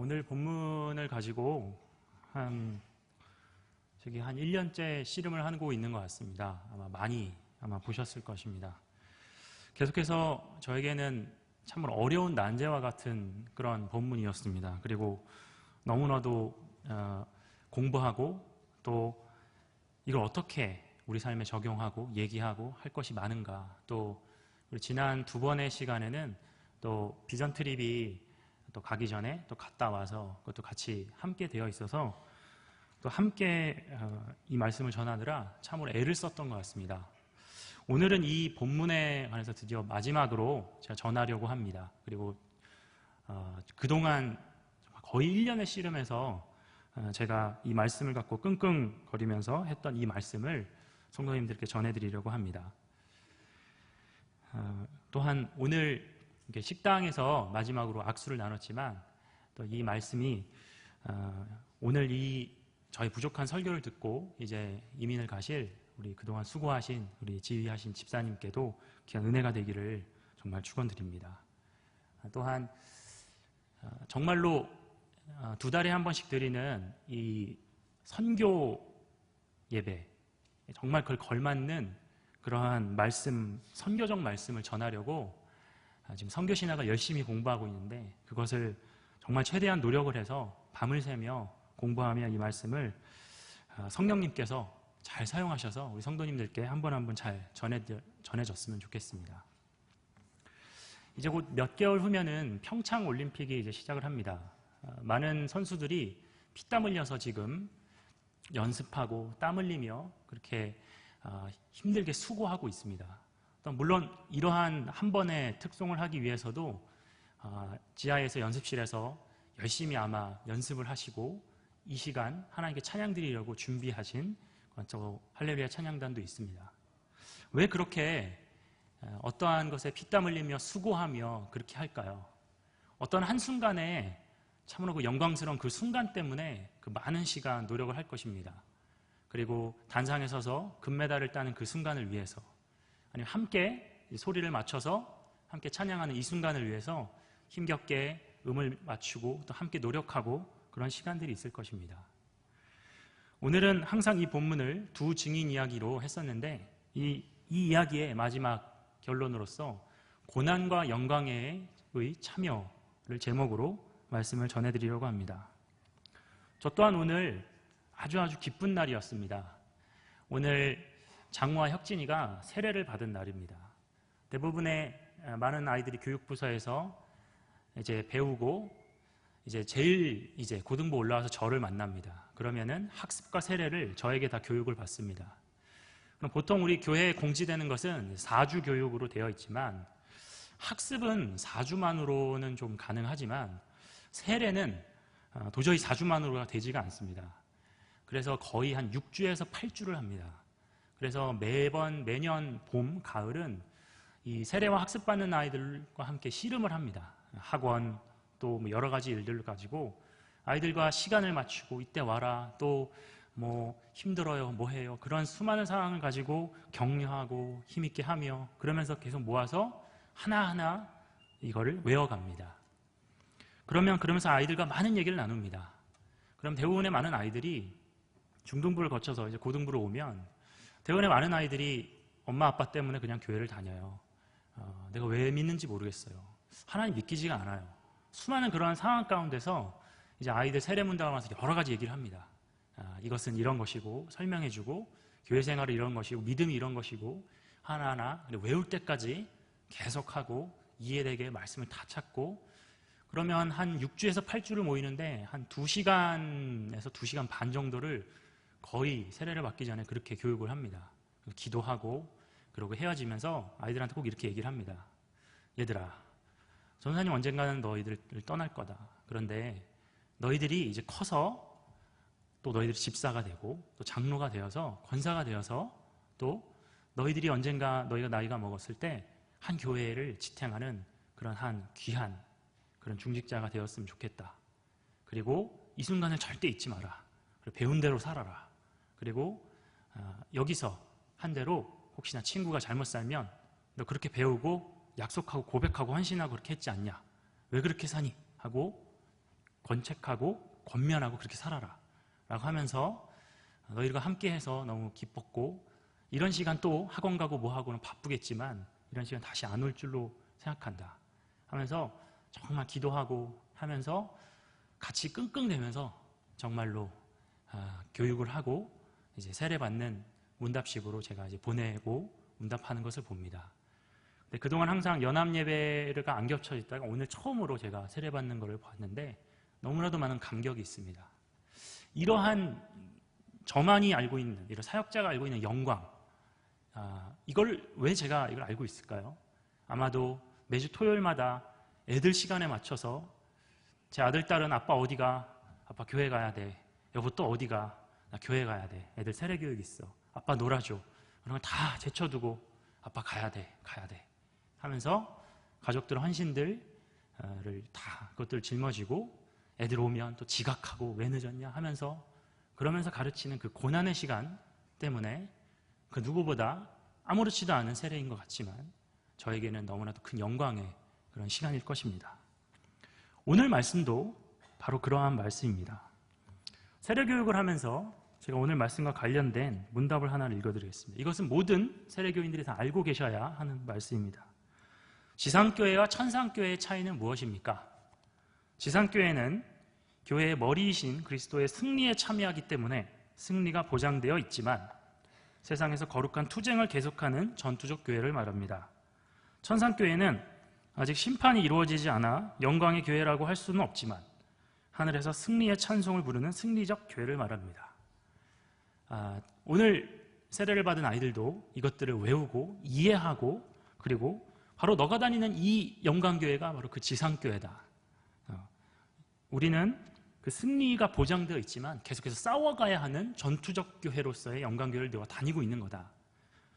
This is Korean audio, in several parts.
오늘 본문을 가지고 한 1년째 씨름을 하고 있는 것 같습니다. 많이 보셨을 것입니다. 계속해서 저에게는 참으로 어려운 난제와 같은 그런 본문이었습니다. 그리고 너무나도 공부하고 또 이걸 어떻게 우리 삶에 적용하고 얘기하고 할 것이 많은가, 또 지난 2번의 시간에는 또 비전 트립이 또 가기 전에 또 갔다 와서 그것도 같이 함께 되어 있어서 또 함께 이 말씀을 전하느라 참으로 애를 썼던 것 같습니다. 오늘은 이 본문에 관해서 드디어 마지막으로 제가 전하려고 합니다. 그리고 그동안 거의 1년의 씨름에서 제가 이 말씀을 갖고 끙끙거리면서 했던 이 말씀을 성도님들께 전해드리려고 합니다. 또한 오늘 식당에서 마지막으로 악수를 나눴지만 또 이 말씀이 오늘 이 저희 부족한 설교를 듣고 이제 이민을 가실 우리 그동안 수고하신 우리 지휘하신 집사님께도 귀한 은혜가 되기를 정말 축원드립니다. 또한 정말로 2달에 한 번씩 드리는 이 선교 예배, 정말 그걸 걸맞는 그러한 말씀, 선교적 말씀을 전하려고 지금 선교 신학을 열심히 공부하고 있는데, 그것을 정말 최대한 노력을 해서 밤을 새며 공부하며 이 말씀을 성령님께서 잘 사용하셔서 우리 성도님들께 한 번 한 번 잘 전해졌으면 좋겠습니다. 이제 곧 몇 개월 후면은 평창 올림픽이 이제 시작을 합니다. 많은 선수들이 피땀 흘려서 지금 연습하고 땀 흘리며 그렇게 힘들게 수고하고 있습니다. 물론 이러한 한 번의 특송을 하기 위해서도 지하에서 연습실에서 열심히 아마 연습을 하시고 이 시간 하나님께 찬양 드리려고 준비하신 저 할렐루야 찬양단도 있습니다. 왜 그렇게 어떠한 것에 피땀 흘리며 수고하며 그렇게 할까요? 어떤 한순간에 참으로 그 영광스러운 그 순간 때문에 그 많은 시간 노력을 할 것입니다. 그리고 단상에 서서 금메달을 따는 그 순간을 위해서, 아니면 함께 소리를 맞춰서 함께 찬양하는 이 순간을 위해서 힘겹게 음을 맞추고 또 함께 노력하고 그런 시간들이 있을 것입니다. 오늘은 항상 이 본문을 두 증인 이야기로 했었는데 이 이야기의 마지막 결론으로서 고난과 영광의 참여를 제목으로 말씀을 전해드리려고 합니다. 저 또한 오늘 아주 기쁜 날이었습니다. 오늘 장우와 혁진이가 세례를 받은 날입니다. 대부분의 많은 아이들이 교육부서에서 이제 배우고 제일 고등부 올라와서 저를 만납니다. 그러면은 학습과 세례를 저에게 다 교육을 받습니다. 그럼 보통 우리 교회에 공지되는 것은 4주 교육으로 되어 있지만 학습은 4주만으로는 좀 가능하지만 세례는 도저히 4주만으로가 되지가 않습니다. 그래서 거의 한 6주에서 8주를 합니다. 그래서 매년 봄, 가을은 이 세례와 학습받는 아이들과 함께 씨름을 합니다. 학원 또 여러 가지 일들을 가지고 아이들과 시간을 맞추고 이때 와라, 또 힘들어요, 해요, 그런 수많은 상황을 가지고 격려하고 힘있게 하며 그러면서 계속 모아서 하나하나 이거를 외워갑니다. 그러면서 아이들과 많은 얘기를 나눕니다. 그럼 대부분의 많은 아이들이 중등부를 거쳐서 이제 고등부로 오면 대부분의 많은 아이들이 엄마 아빠 때문에 그냥 교회를 다녀요. 내가 왜 믿는지 모르겠어요. 하나님 믿기지가 않아요. 수많은 그러한 상황 가운데서 이제 아이들 세례문답을 하면서 여러 가지 얘기를 합니다. 이것은 이런 것이고 설명해주고 교회 생활은 이런 것이고 믿음이 이런 것이고 하나하나 외울 때까지 계속하고 이해되게 말씀을 다 찾고, 그러면 한 6주에서 8주를 모이는데 한 2시간에서 2시간 반 정도를 거의 세례를 받기 전에 그렇게 교육을 합니다. 기도하고 그러고 헤어지면서 아이들한테 꼭 이렇게 얘기를 합니다. 얘들아, 전사님 언젠가는 너희들을 떠날 거다. 그런데 너희들이 이제 커서 또 너희들이 집사가 되고 또 장로가 되어서 권사가 되어서 또 너희들이 언젠가 너희가 나이가 먹었을 때 한 교회를 지탱하는 그런 한 귀한 그런 중직자가 되었으면 좋겠다. 그리고 이 순간을 절대 잊지 마라. 그리고 배운 대로 살아라. 그리고 여기서 한 대로 혹시나 친구가 잘못 살면 너 그렇게 배우고 약속하고 고백하고 헌신하고 그렇게 했지 않냐? 왜 그렇게 사니? 하고 권책하고 권면하고 그렇게 살아라 라고 하면서 너희들과 함께해서 너무 기뻤고 이런 시간 또 학원 가고 뭐 하고는 바쁘겠지만 이런 시간 다시 안 올 줄로 생각한다 하면서 정말 기도하고 하면서 같이 끙끙대면서 정말로 교육을 하고 이제 세례받는 문답식으로 제가 이제 보내고 문답하는 것을 봅니다. 근데 그동안 항상 연합 예배가 안 겹쳐 있다가 오늘 처음으로 제가 세례받는 것을 봤는데 너무나도 많은 감격이 있습니다. 이러한 저만이 알고 있는, 이런 사역자가 알고 있는 영광, 이걸 왜 제가 이걸 알고 있을까요? 아마도 매주 토요일마다 애들 시간에 맞춰서 제 아들, 딸은 아빠 어디가? 아빠 교회 가야 돼. 여보 또 어디가? 나 교회 가야 돼. 애들 세례교육 있어. 아빠 놀아줘. 그런 걸 다 제쳐두고 아빠 가야 돼. 하면서 가족들 헌신들을 다 그것들 짊어지고 애들 오면 또 지각하고 왜 늦었냐 하면서 그러면서 가르치는 그 고난의 시간 때문에 그 누구보다 아무렇지도 않은 세례인 것 같지만 저에게는 너무나도 큰 영광의 그런 시간일 것입니다. 오늘 말씀도 바로 그러한 말씀입니다. 세례교육을 하면서 제가 오늘 말씀과 관련된 문답을 하나 읽어드리겠습니다. 이것은 모든 세례교인들이 다 알고 계셔야 하는 말씀입니다. 지상교회와 천상교회의 차이는 무엇입니까? 지상교회는 교회의 머리이신 그리스도의 승리에 참여하기 때문에 승리가 보장되어 있지만 세상에서 거룩한 투쟁을 계속하는 전투적 교회를 말합니다. 천상교회는 아직 심판이 이루어지지 않아 영광의 교회라고 할 수는 없지만 하늘에서 승리의 찬송을 부르는 승리적 교회를 말합니다. 오늘 세례를 받은 아이들도 이것들을 외우고 이해하고 그리고 바로 너가 다니는 이 영광교회가 바로 그 지상교회다. 우리는 그 승리가 보장되어 있지만 계속해서 싸워가야 하는 전투적 교회로서의 영광교회를 내가 다니고 있는 거다.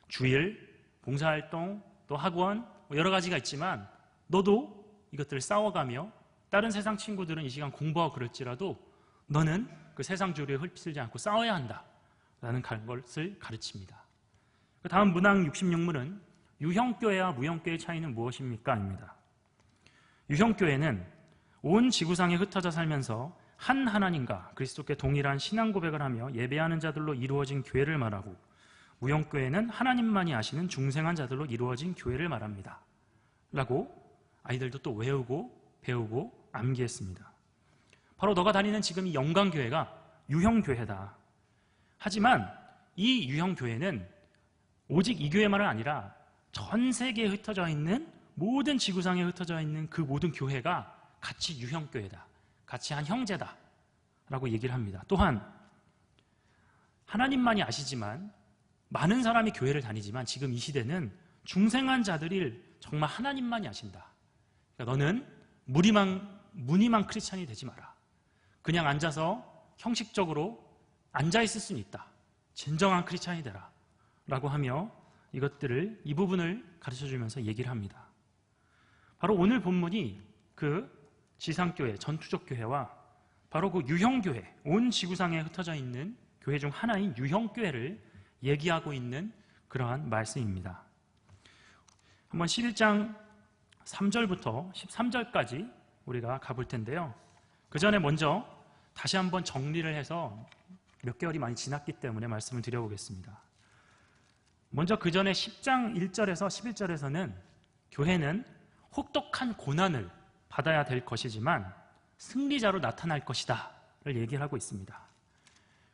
주일, 봉사활동, 또 학원 여러 가지가 있지만 너도 이것들을 싸워가며 다른 세상 친구들은 이 시간 공부하고 그럴지라도 너는 그 세상 주류에 휩쓸지 않고 싸워야 한다라는 것을 가르칩니다. 그 다음 문항 66문은 유형교회와 무형교회의 차이는 무엇입니까? 입니다. 유형교회는 온 지구상에 흩어져 살면서 한 하나님과 그리스도께 동일한 신앙 고백을 하며 예배하는 자들로 이루어진 교회를 말하고 무형교회는 하나님만이 아시는 중생한 자들로 이루어진 교회를 말합니다. 라고 아이들도 또 외우고 배우고 암기했습니다. 바로 너가 다니는 지금 이 영광교회가 유형교회다. 하지만 이 유형교회는 오직 이 교회만은 아니라 전 세계에 흩어져 있는 모든 지구상에 흩어져 있는 그 모든 교회가 같이 유형교회다. 같이 한 형제다. 라고 얘기를 합니다. 또한 하나님만이 아시지만 많은 사람이 교회를 다니지만 지금 이 시대는 중생한 자들이 정말 하나님만이 아신다. 그러니까 너는 무늬만 크리스찬이 되지 마라. 그냥 앉아서 형식적으로 앉아있을 수는 있다. 진정한 크리스찬이 되라. 라고 하며 이 부분을 가르쳐주면서 얘기를 합니다. 바로 오늘 본문이 그 지상교회, 전투적 교회와 바로 그 유형교회, 온 지구상에 흩어져 있는 교회 중 하나인 유형교회를 얘기하고 있는 그러한 말씀입니다. 한번 11장 3절부터 13절까지 우리가 가볼 텐데요. 그 전에 먼저 다시 한번 정리를 해서 몇 개월이 많이 지났기 때문에 말씀을 드려보겠습니다. 먼저 그 전에 10장 1절에서 11절에서는 교회는 혹독한 고난을 받아야 될 것이지만 승리자로 나타날 것이다 를 얘기를 하고 있습니다.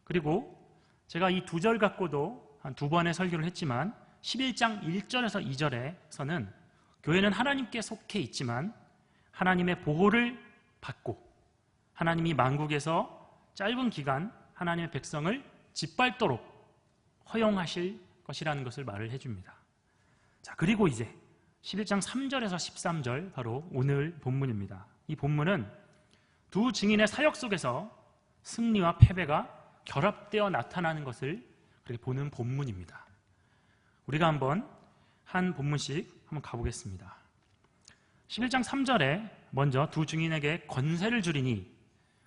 그리고 제가 이 두 절 갖고도 한 두 번의 설교를 했지만 11장 1절에서 2절에서는 교회는 하나님께 속해 있지만 하나님의 보호를 받고 하나님이 만국에서 짧은 기간 하나님의 백성을 짓밟도록 허용하실 것이라는 것을 말을 해줍니다. 자, 그리고 이제 11장 3절에서 13절 바로 오늘 본문입니다. 이 본문은 두 증인의 사역 속에서 승리와 패배가 결합되어 나타나는 것을 그렇게 보는 본문입니다. 우리가 한번 한 본문씩 한번 가보겠습니다. 11장 3절에 먼저 두 증인에게 권세를 주리니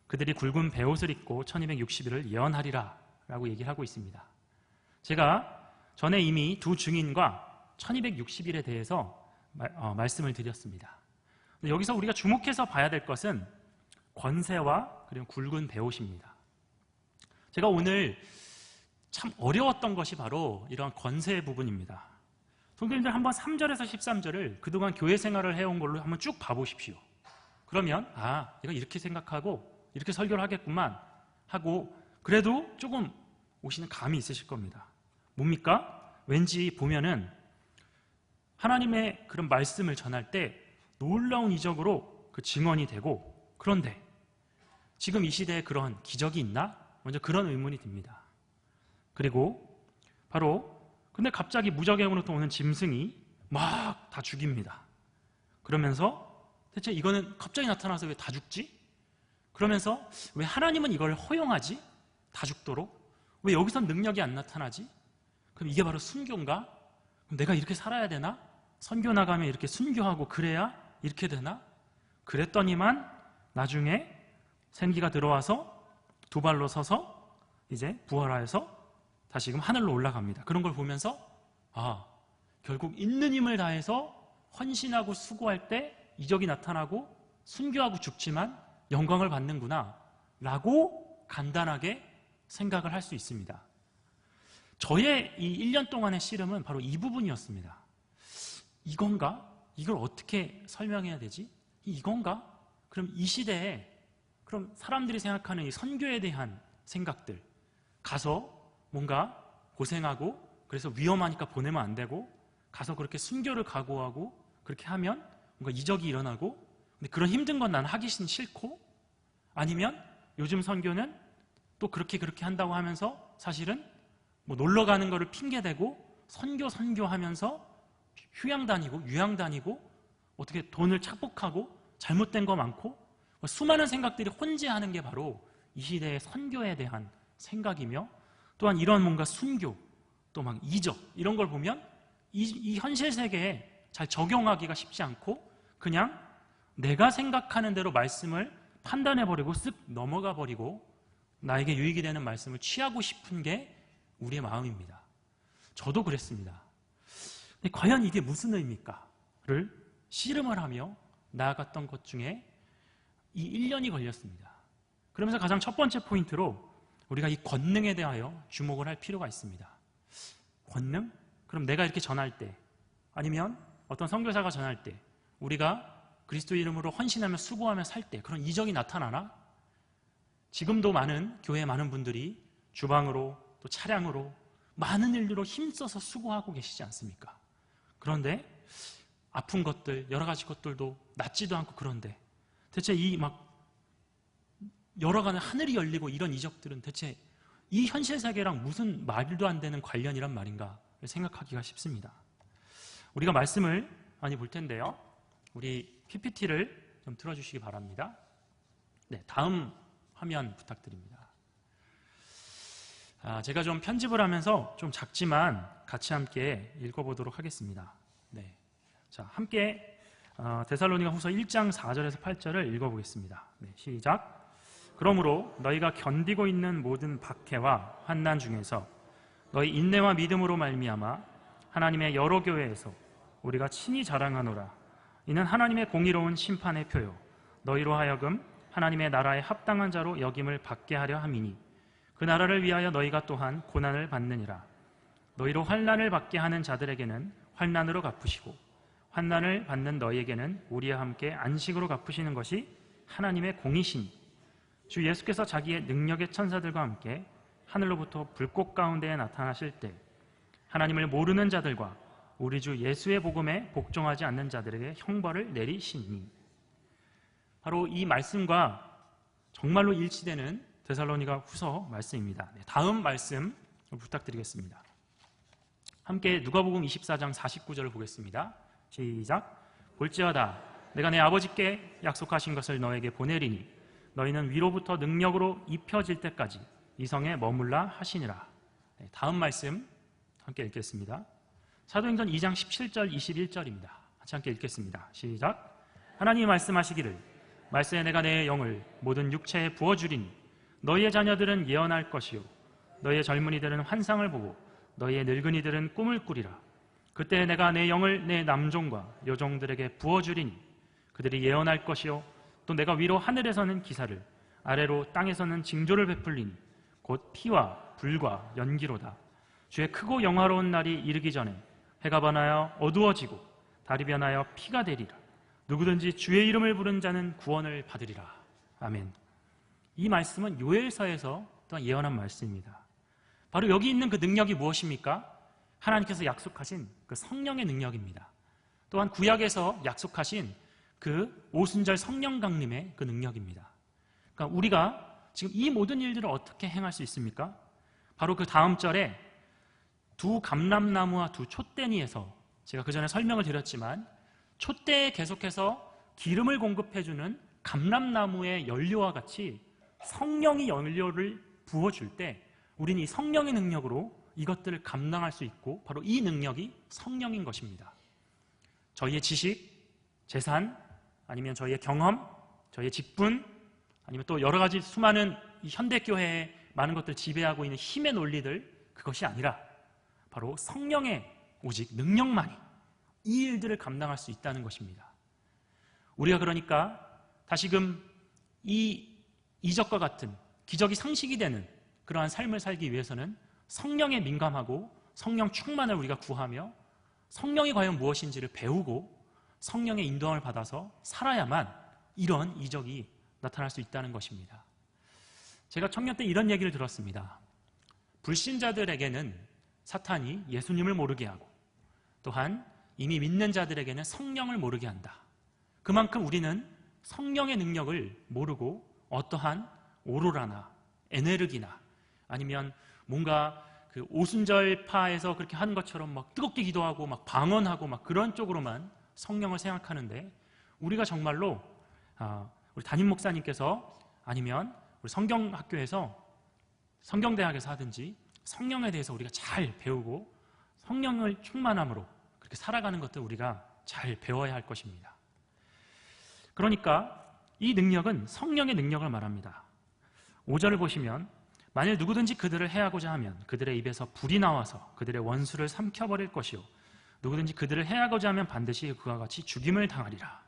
그들이 굵은 베옷을 입고 1260일을 예언하리라 라고 얘기를 하고 있습니다. 제가 전에 이미 두 증인과 1260일에 대해서 말씀을 드렸습니다. 여기서 우리가 주목해서 봐야 될 것은 권세와 그리고 굵은 배옷입니다. 제가 오늘 참 어려웠던 것이 바로 이러한 권세의 부분입니다. 성도님들 한번 3절에서 13절을 그동안 교회 생활을 해온 걸로 한번 쭉 봐보십시오. 그러면 내가 이렇게 생각하고 이렇게 설교를 하겠구만 하고 그래도 조금 오시는 감이 있으실 겁니다. 뭡니까? 왠지 보면은 하나님의 그런 말씀을 전할 때 놀라운 이적으로 그 증언이 되고, 그런데 지금 이 시대에 그런 기적이 있나? 먼저 그런 의문이 듭니다. 그리고 바로 근데 갑자기 무적행으로부터 오는 짐승이 막 다 죽입니다. 그러면서 대체 이거는 갑자기 나타나서 왜 다 죽지? 그러면서 왜 하나님은 이걸 허용하지? 다 죽도록? 왜 여기서 능력이 안 나타나지? 그럼 이게 바로 순교인가? 그럼 내가 이렇게 살아야 되나? 선교 나가면 이렇게 순교하고 그래야 이렇게 되나? 그랬더니만 나중에 생기가 들어와서 두 발로 서서 이제 부활하여서 다시금 하늘로 올라갑니다. 그런 걸 보면서 결국 있는 힘을 다해서 헌신하고 수고할 때 이적이 나타나고 순교하고 죽지만 영광을 받는구나 라고 간단하게 생각을 할 수 있습니다. 저의 이 1년 동안의 씨름은 바로 이 부분이었습니다. 이건가? 이걸 어떻게 설명해야 되지? 이건가? 그럼 이 시대에 그럼 사람들이 생각하는 이 선교에 대한 생각들, 가서 뭔가 고생하고 그래서 위험하니까 보내면 안 되고 가서 그렇게 순교를 각오하고 그렇게 하면 뭔가 이적이 일어나고, 근데 그런 힘든 건 난 하기 싫고, 아니면 요즘 선교는 또 그렇게 한다고 하면서 사실은 뭐 놀러 가는 거를 핑계대고 선교하면서 휴양 다니고 유양 다니고 어떻게 돈을 착복하고 잘못된 거 많고 수많은 생각들이 혼재하는 게 바로 이 시대의 선교에 대한 생각이며, 또한 이런 뭔가 순교 또 막 이적 이런 걸 보면 이 현실 세계에 잘 적용하기가 쉽지 않고 그냥 내가 생각하는 대로 말씀을 판단해버리고 쓱 넘어가 버리고 나에게 유익이 되는 말씀을 취하고 싶은 게 우리의 마음입니다. 저도 그랬습니다. 근데 과연 이게 무슨 의미일까? 를 씨름을 하며 나아갔던 것 중에 이 1년이 걸렸습니다. 그러면서 가장 첫 번째 포인트로 우리가 이 권능에 대하여 주목을 할 필요가 있습니다. 권능? 그럼 내가 이렇게 전할 때 아니면 어떤 선교사가 전할 때 우리가 그리스도 이름으로 헌신하며 수고하며 살 때 그런 이적이 나타나나? 지금도 많은 교회 많은 분들이 주방으로 또 차량으로 많은 일들로 힘써서 수고하고 계시지 않습니까? 그런데 아픈 것들 여러 가지 것들도 낫지도 않고, 그런데 대체 이 막 여러 가지 하늘이 열리고 이런 이적들은 대체 이 현실 세계랑 무슨 말도 안 되는 관련이란 말인가 생각하기가 쉽습니다. 우리가 말씀을 많이 볼 텐데요. 우리 PPT를 좀 틀어주시기 바랍니다. 네, 다음 화면 부탁드립니다. 제가 좀 편집을 하면서 좀 작지만 같이 함께 읽어보도록 하겠습니다. 네, 자, 함께 데살로니가 후서 1장 4절에서 8절을 읽어보겠습니다. 네, 시작. 그러므로 너희가 견디고 있는 모든 박해와 환난 중에서 너희 인내와 믿음으로 말미암아 하나님의 여러 교회에서 우리가 친히 자랑하노라. 이는 하나님의 공의로운 심판의 표요 너희로 하여금 하나님의 나라에 합당한 자로 여김을 받게 하려 함이니 그 나라를 위하여 너희가 또한 고난을 받느니라. 너희로 환난을 받게 하는 자들에게는 환난으로 갚으시고 환난을 받는 너희에게는 우리와 함께 안식으로 갚으시는 것이 하나님의 공이시니 주 예수께서 자기의 능력의 천사들과 함께 하늘로부터 불꽃 가운데에 나타나실 때 하나님을 모르는 자들과 우리 주 예수의 복음에 복종하지 않는 자들에게 형벌을 내리시니. 바로 이 말씀과 정말로 일치되는 데살로니가 후서 말씀입니다. 네, 다음 말씀 부탁드리겠습니다. 함께 누가복음 24장 49절을 보겠습니다. 시작. 볼지어다 내가 내 아버지께 약속하신 것을 너에게 보내리니 너희는 위로부터 능력으로 입혀질 때까지 이 성에 머물라 하시니라. 네, 다음 말씀 함께 읽겠습니다. 사도행전 2장 17절 21절입니다. 같이 함께 읽겠습니다. 시작. 하나님이 말씀하시기를 말세에 내가 내 영을 모든 육체에 부어주리니 너희의 자녀들은 예언할 것이요 너희의 젊은이들은 환상을 보고 너희의 늙은이들은 꿈을 꾸리라. 그때 내가 내 영을 내 남종과 여종들에게 부어주리니 그들이 예언할 것이요 또 내가 위로 하늘에서는 기사를, 아래로 땅에서는 징조를 베풀리니 곧 피와 불과 연기로다. 주의 크고 영화로운 날이 이르기 전에 해가 변하여 어두워지고 달이 변하여 피가 되리라. 누구든지 주의 이름을 부른 자는 구원을 받으리라. 아멘. 이 말씀은 요엘서에서 또한 예언한 말씀입니다. 바로 여기 있는 그 능력이 무엇입니까? 하나님께서 약속하신 그 성령의 능력입니다. 또한 구약에서 약속하신 그 오순절 성령 강림의 그 능력입니다. 그러니까 우리가 지금 이 모든 일들을 어떻게 행할 수 있습니까? 바로 그 다음 절에 두 감람나무와 두 촛대니에서 제가 그 전에 설명을 드렸지만 촛대에 계속해서 기름을 공급해주는 감람나무의 연료와 같이 성령이 연료를 부어줄 때 우리는 이 성령의 능력으로 이것들을 감당할 수 있고 바로 이 능력이 성령인 것입니다. 저희의 지식, 재산, 아니면 저희의 경험, 저희의 직분, 아니면 또 여러 가지 수많은 이 현대교회의 많은 것들 지배하고 있는 힘의 논리들, 그것이 아니라 바로 성령의 오직 능력만이 이 일들을 감당할 수 있다는 것입니다. 우리가 그러니까 다시금 이 이적과 같은 기적이 상식이 되는 그러한 삶을 살기 위해서는 성령에 민감하고 성령 충만을 우리가 구하며 성령이 과연 무엇인지를 배우고 성령의 인도함을 받아서 살아야만 이런 이적이 나타날 수 있다는 것입니다. 제가 청년 때 이런 얘기를 들었습니다. 불신자들에게는 사탄이 예수님을 모르게 하고 또한 이미 믿는 자들에게는 성령을 모르게 한다. 그만큼 우리는 성령의 능력을 모르고 어떠한 오로라나 에네르기나 아니면 뭔가 그 오순절파에서 그렇게 하는 것처럼 막 뜨겁게 기도하고 막 방언하고 막 그런 쪽으로만 성령을 생각하는데 우리가 정말로 우리 담임 목사님께서 아니면 우리 성경학교에서 성경대학에서 하든지 성령에 대해서 우리가 잘 배우고 성령을 충만함으로 그렇게 살아가는 것들 우리가 잘 배워야 할 것입니다. 그러니까 이 능력은 성령의 능력을 말합니다. 5절을 보시면 만일 누구든지 그들을 해하고자 하면 그들의 입에서 불이 나와서 그들의 원수를 삼켜버릴 것이요 누구든지 그들을 해하고자 하면 반드시 그와 같이 죽임을 당하리라.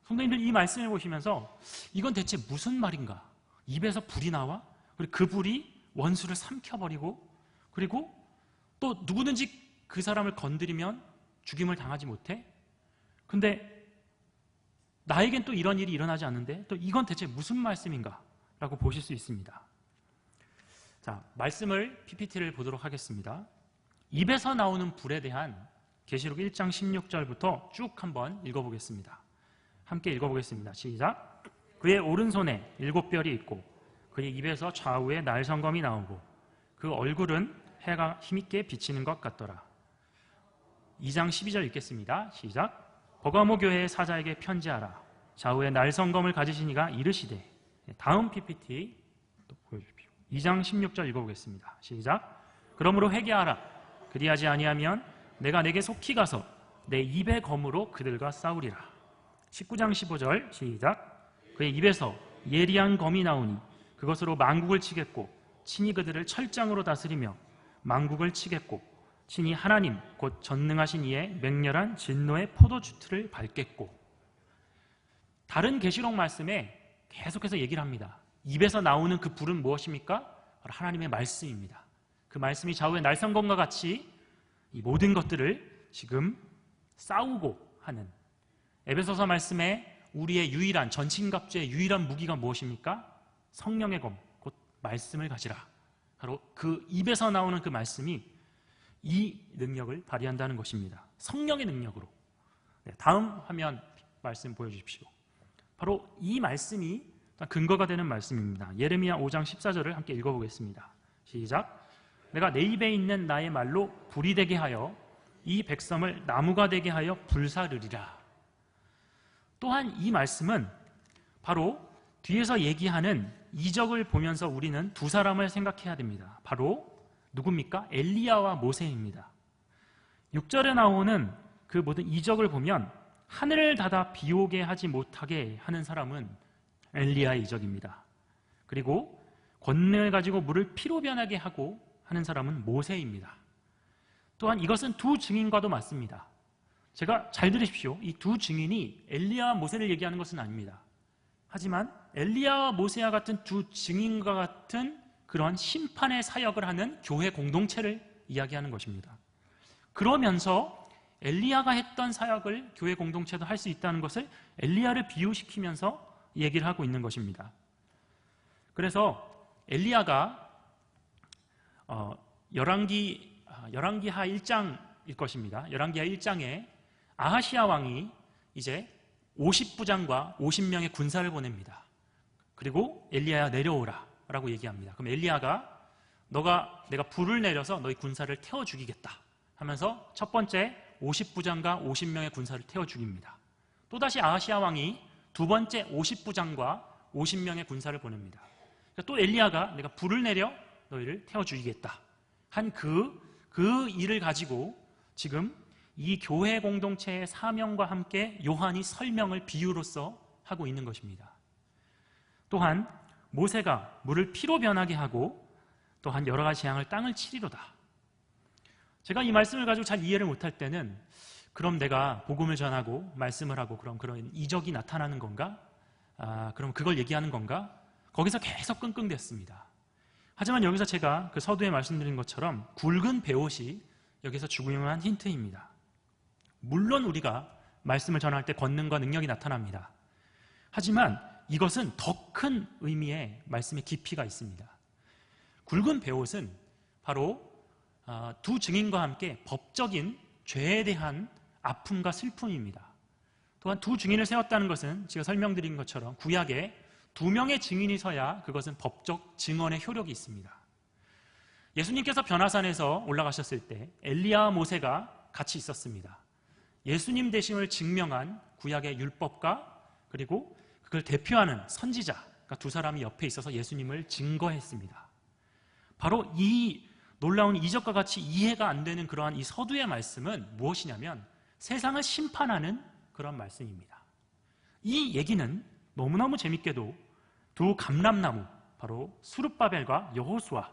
성도님들 이 말씀을 보시면서 이건 대체 무슨 말인가? 입에서 불이 나와? 그리고 그 불이 원수를 삼켜버리고 그리고 또 누구든지 그 사람을 건드리면 죽임을 당하지 못해? 근데 나에겐 또 이런 일이 일어나지 않는데 또 이건 대체 무슨 말씀인가? 라고 보실 수 있습니다. 자, 말씀을 PPT를 보도록 하겠습니다. 입에서 나오는 불에 대한 계시록 1장 16절부터 쭉 한번 읽어보겠습니다. 함께 읽어보겠습니다. 시작. 그의 오른손에 7별이 있고 그의 입에서 좌우에 날성검이 나오고 그 얼굴은 해가 힘있게 비치는 것 같더라. 2장 12절 읽겠습니다. 시작. 버가모 교회의 사자에게 편지하라. 좌우에 날성검을 가지신 이가 이르시되. 다음 PPT 또 보여주십시오. 2장 16절 읽어보겠습니다. 시작. 그러므로 회개하라. 그리하지 아니하면 내가 내게 속히 가서 내 입의 검으로 그들과 싸우리라. 19장 15절 시작. 그의 입에서 예리한 검이 나오니 그것으로 만국을 치겠고 친히 그들을 철장으로 다스리며 만국을 치겠고 친히 하나님 곧 전능하신 이의 맹렬한 진노의 포도주틀을 밟겠고. 다른 계시록 말씀에 계속해서 얘기를 합니다. 입에서 나오는 그 불은 무엇입니까? 바로 하나님의 말씀입니다. 그 말씀이 좌우의 날성검과 같이 이 모든 것들을 지금 싸우고 하는 에베소서 말씀에 우리의 유일한 전신갑주의 유일한 무기가 무엇입니까? 성령의 검, 곧 말씀을 가지라. 바로 그 입에서 나오는 그 말씀이 이 능력을 발휘한다는 것입니다. 성령의 능력으로. 다음 화면 말씀 보여주십시오. 바로 이 말씀이 근거가 되는 말씀입니다. 예레미야 5장 14절을 함께 읽어보겠습니다. 시작. 내가 내 입에 있는 나의 말로 불이 되게 하여 이 백성을 나무가 되게 하여 불사르리라. 또한 이 말씀은 바로 뒤에서 얘기하는 이적을 보면서 우리는 두 사람을 생각해야 됩니다. 바로 누굽니까? 엘리야와 모세입니다. 6절에 나오는 그 모든 이적을 보면 하늘을 닫아 비 오게 하지 못하게 하는 사람은 엘리야의 이적입니다. 그리고 권능을 가지고 물을 피로 변하게 하고 하는 사람은 모세입니다. 또한 이것은 두 증인과도 맞습니다. 제가 잘 들으십시오. 이 두 증인이 엘리야와 모세를 얘기하는 것은 아닙니다. 하지만 엘리야와 모세와 같은 두 증인과 같은 그런 심판의 사역을 하는 교회 공동체를 이야기하는 것입니다. 그러면서 엘리야가 했던 사역을 교회 공동체도 할 수 있다는 것을 엘리야를 비유시키면서 얘기를 하고 있는 것입니다. 그래서 엘리야가 열왕기하 1장일 것입니다. 열왕기하 1장에 아하시야 왕이 이제 50부장과 50명의 군사를 보냅니다. 그리고 엘리야야 내려오라 라고 얘기합니다. 그럼 엘리야가 내가 불을 내려서 너희 군사를 태워 죽이겠다 하면서 첫 번째 50부장과 50명의 군사를 태워 죽입니다. 또다시 아하시야 왕이 두 번째 50부장과 50명의 군사를 보냅니다. 또 엘리야가 내가 불을 내려 너희를 태워 죽이겠다 한 그 일을 가지고 지금 이 교회 공동체의 사명과 함께 요한이 설명을 비유로서 하고 있는 것입니다. 또한 모세가 물을 피로 변하게 하고 또한 여러 가지 재앙을 땅을 치리로다. 제가 이 말씀을 가지고 잘 이해를 못할 때는 그럼 내가 복음을 전하고 말씀을 하고 그런 이적이 나타나는 건가? 그럼 그걸 얘기하는 건가? 거기서 계속 끙끙댔습니다. 하지만 여기서 제가 그 서두에 말씀드린 것처럼 굵은 배옷이 여기서 중요한 힌트입니다. 물론 우리가 말씀을 전할 때 권능과 능력이 나타납니다. 하지만 이것은 더 큰 의미의 말씀의 깊이가 있습니다. 굵은 배옷은 바로 두 증인과 함께 법적인 죄에 대한 아픔과 슬픔입니다. 또한 두 증인을 세웠다는 것은 제가 설명드린 것처럼 구약에 두 명의 증인이 서야 그것은 법적 증언의 효력이 있습니다. 예수님께서 변화산에서 올라가셨을 때 엘리야와 모세가 같이 있었습니다. 예수님 되심을 증명한 구약의 율법과 그리고 그걸 대표하는 선지자, 그러니까 두 사람이 옆에 있어서 예수님을 증거했습니다. 바로 이 놀라운 이적과 같이 이해가 안 되는 그러한 이 서두의 말씀은 무엇이냐면 세상을 심판하는 그런 말씀입니다. 이 얘기는 너무너무 재밌게도 두 감람나무, 바로 수룹바벨과 여호수아,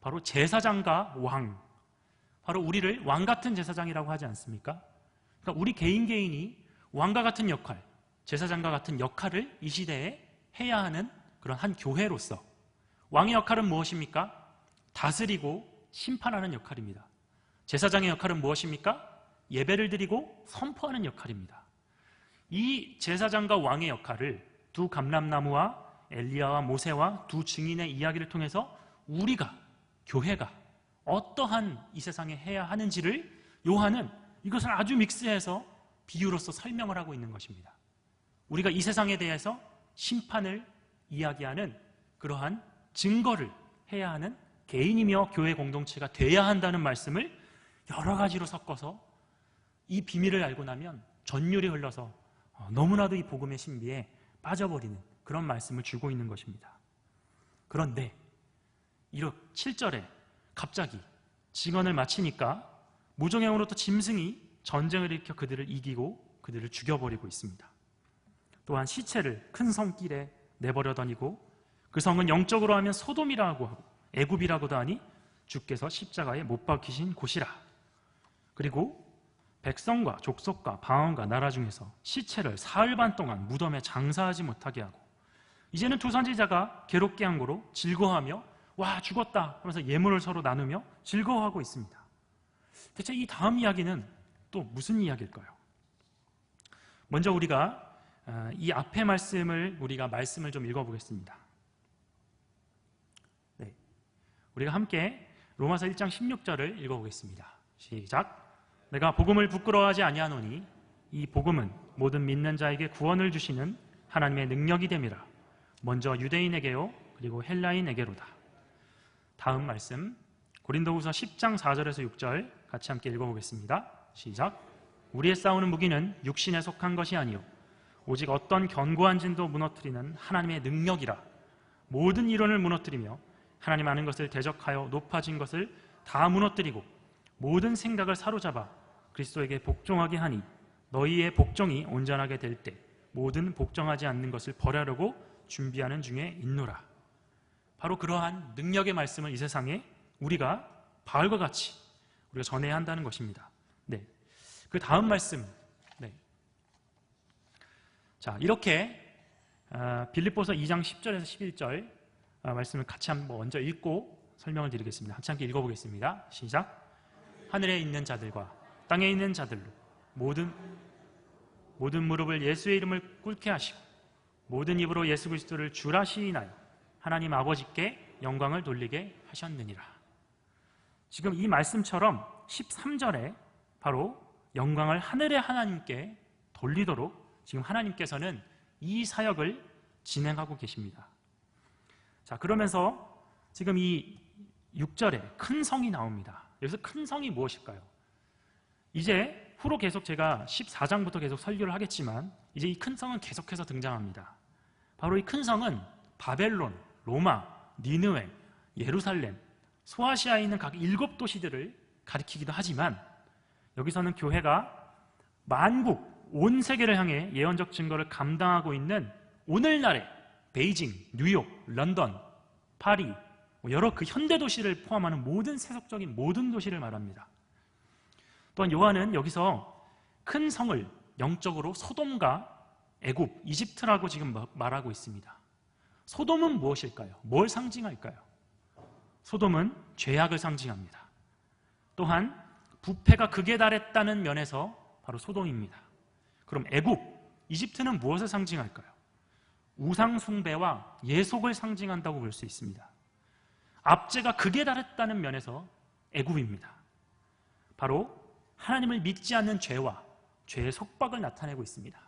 바로 제사장과 왕, 바로 우리를 왕 같은 제사장이라고 하지 않습니까? 그러니까 우리 개인이 왕과 같은 역할, 제사장과 같은 역할을 이 시대에 해야 하는 그런 한 교회로서 왕의 역할은 무엇입니까? 다스리고 심판하는 역할입니다. 제사장의 역할은 무엇입니까? 예배를 드리고 선포하는 역할입니다. 이 제사장과 왕의 역할을 두 감람나무와 엘리야와 모세와 두 증인의 이야기를 통해서 우리가, 교회가 어떠한 이 세상에 해야 하는지를 요한은 이것을 아주 믹스해서 비유로서 설명을 하고 있는 것입니다. 우리가 이 세상에 대해서 심판을 이야기하는 그러한 증거를 해야 하는 개인이며 교회 공동체가 돼야 한다는 말씀을 여러 가지로 섞어서 이 비밀을 알고 나면 전율이 흘러서 너무나도 이 복음의 신비에 빠져버리는 그런 말씀을 주고 있는 것입니다. 그런데 7절에 갑자기 증언을 마치니까 무정행으로부터 짐승이 전쟁을 일으켜 그들을 이기고 그들을 죽여버리고 있습니다. 또한 시체를 큰 성길에 내버려 던지고 그 성은 영적으로 하면 소돔이라고 하고 애굽이라고도 하니 주께서 십자가에 못 박히신 곳이라. 그리고 백성과 족속과 방언과 나라 중에서 시체를 사흘 반 동안 무덤에 장사하지 못하게 하고 이제는 두 선지자가 괴롭게 한 거로 즐거워하며 와 죽었다 하면서 예물을 서로 나누며 즐거워하고 있습니다. 대체 이 다음 이야기는 또 무슨 이야기일까요? 먼저 우리가 이 앞의 말씀을 좀 읽어보겠습니다. 네, 우리가 함께 로마서 1장 16절을 읽어보겠습니다. 시작. 내가 복음을 부끄러워하지 아니하노니 이 복음은 모든 믿는 자에게 구원을 주시는 하나님의 능력이 됨이라. 먼저 유대인에게요 그리고 헬라인에게로다. 다음 말씀 고린도후서 10장 4절에서 6절 같이 함께 읽어보겠습니다. 시작. 우리의 싸우는 무기는 육신에 속한 것이 아니요 오직 어떤 견고한 진도 무너뜨리는 하나님의 능력이라. 모든 이론을 무너뜨리며 하나님 아는 것을 대적하여 높아진 것을 다 무너뜨리고 모든 생각을 사로잡아 그리스도에게 복종하게 하니 너희의 복종이 온전하게 될 때 모든 복종하지 않는 것을 버리려고 준비하는 중에 있노라. 바로 그러한 능력의 말씀을 이 세상에 우리가 바울과 같이 우리가 전해야 한다는 것입니다. 네, 그 다음 말씀. 네. 자, 이렇게 빌립보서 2장 10절에서 11절 말씀을 같이 한번 먼저 읽고 설명을 드리겠습니다. 같이 함께 읽어보겠습니다. 시작. 하늘에 있는 자들과 땅에 있는 자들로 모든 무릎을 예수의 이름을 꿇게 하시고 모든 입으로 예수 그리스도를 주라 시인하여 하나님 아버지께 영광을 돌리게 하셨느니라. 지금 이 말씀처럼 13절에 바로 영광을 하늘의 하나님께 돌리도록 지금 하나님께서는 이 사역을 진행하고 계십니다. 자, 그러면서 지금 이 6절에 큰 성이 나옵니다. 여기서 큰 성이 무엇일까요? 이제 후로 계속 제가 14장부터 계속 설교를 하겠지만 이제 이 큰 성은 계속해서 등장합니다. 바로 이 큰 성은 바벨론, 로마, 니느웨, 예루살렘, 소아시아에 있는 각 7도시들을 가리키기도 하지만 여기서는 교회가 만국, 온 세계를 향해 예언적 증거를 감당하고 있는 오늘날의 베이징, 뉴욕, 런던, 파리, 여러 그 현대 도시를 포함하는 모든 세속적인 모든 도시를 말합니다. 또한 요한은 여기서 큰 성을 영적으로 소돔과 애굽, 이집트라고 지금 말하고 있습니다. 소돔은 무엇일까요? 뭘 상징할까요? 소돔은 죄악을 상징합니다. 또한 부패가 극에 달했다는 면에서 바로 소돔입니다. 그럼 애굽, 이집트는 무엇을 상징할까요? 우상 숭배와 예속을 상징한다고 볼 수 있습니다. 압제가 극에 달했다는 면에서 애굽입니다. 바로 하나님을 믿지 않는 죄와 죄의 속박을 나타내고 있습니다.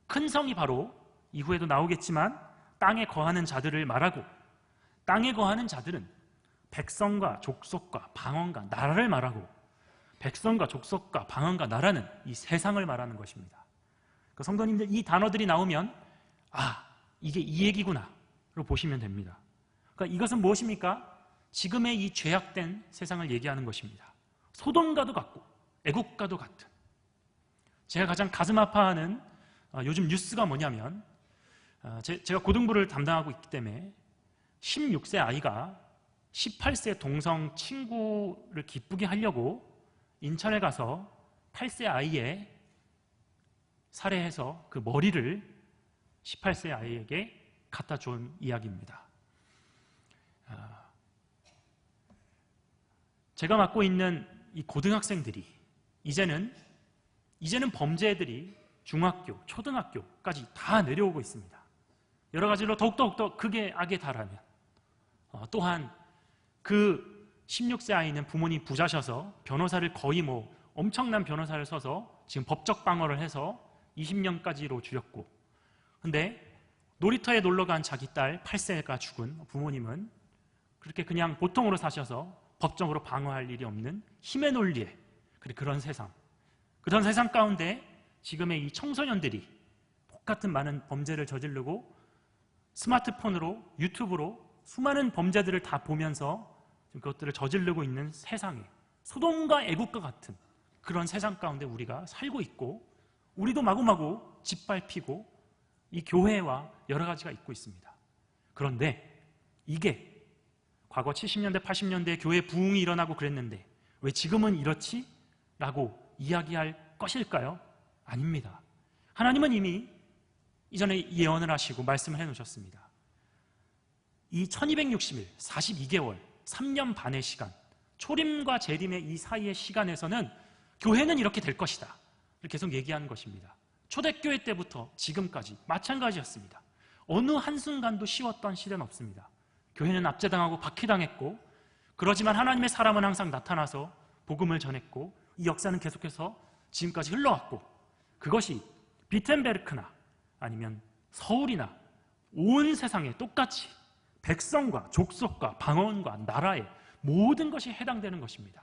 큰 성이 바로 이후에도 나오겠지만 땅에 거하는 자들을 말하고 땅에 거하는 자들은 백성과 족속과 방언과 나라를 말하고 백성과 족속과 방언과 나라는 이 세상을 말하는 것입니다. 그 성도님들 이 단어들이 나오면 이게 이 얘기구나 로 보시면 됩니다. 그러니까 이것은 무엇입니까? 지금의 이 죄악된 세상을 얘기하는 것입니다. 소돔과도 같고 애국과도 같은. 제가 가장 가슴 아파하는 요즘 뉴스가 뭐냐면 제가 고등부를 담당하고 있기 때문에 16세 아이가 18세 동성 친구를 기쁘게 하려고 인천에 가서 8세 아이의 살해해서 그 머리를 18세 아이에게 갖다 준 이야기입니다. 제가 맡고 있는 이 고등학생들이 이제는 범죄들이 중학교, 초등학교까지 다 내려오고 있습니다. 여러 가지로 더욱더 극의 악에 달하면 또한 그 16세 아이는 부모님 부자셔서 변호사를 거의 엄청난 변호사를 써서 지금 법적 방어를 해서 20년까지로 줄였고 근데 놀이터에 놀러간 자기 딸 8세가 죽은 부모님은 그렇게 그냥 보통으로 사셔서 법적으로 방어할 일이 없는 힘의 논리에 그런 세상 가운데 지금의 이 청소년들이 똑같은 많은 범죄를 저지르고 스마트폰으로 유튜브로 수많은 범죄들을 다 보면서 그것들을 저지르고 있는 세상에 소돔과 애국과 같은 그런 세상 가운데 우리가 살고 있고 우리도 마구마구 짓밟히고 이 교회와 여러 가지가 있고 있습니다. 그런데 이게 과거 70년대, 80년대에 교회 부흥이 일어나고 그랬는데 왜 지금은 이렇지? 라고 이야기할 것일까요? 아닙니다. 하나님은 이미 이전에 예언을 하시고 말씀을 해놓으셨습니다. 이 1260일, 42개월, 3년 반의 시간, 초림과 재림의 이 사이의 시간에서는 교회는 이렇게 될 것이다. 계속 얘기하는 것입니다. 초대교회 때부터 지금까지 마찬가지였습니다. 어느 한순간도 쉬웠던 시대는 없습니다. 교회는 압제당하고 박해당했고 그러지만 하나님의 사람은 항상 나타나서 복음을 전했고 이 역사는 계속해서 지금까지 흘러왔고 그것이 비텐베르크나 아니면 서울이나 온 세상에 똑같이 백성과 족속과 방언과 나라에 모든 것이 해당되는 것입니다.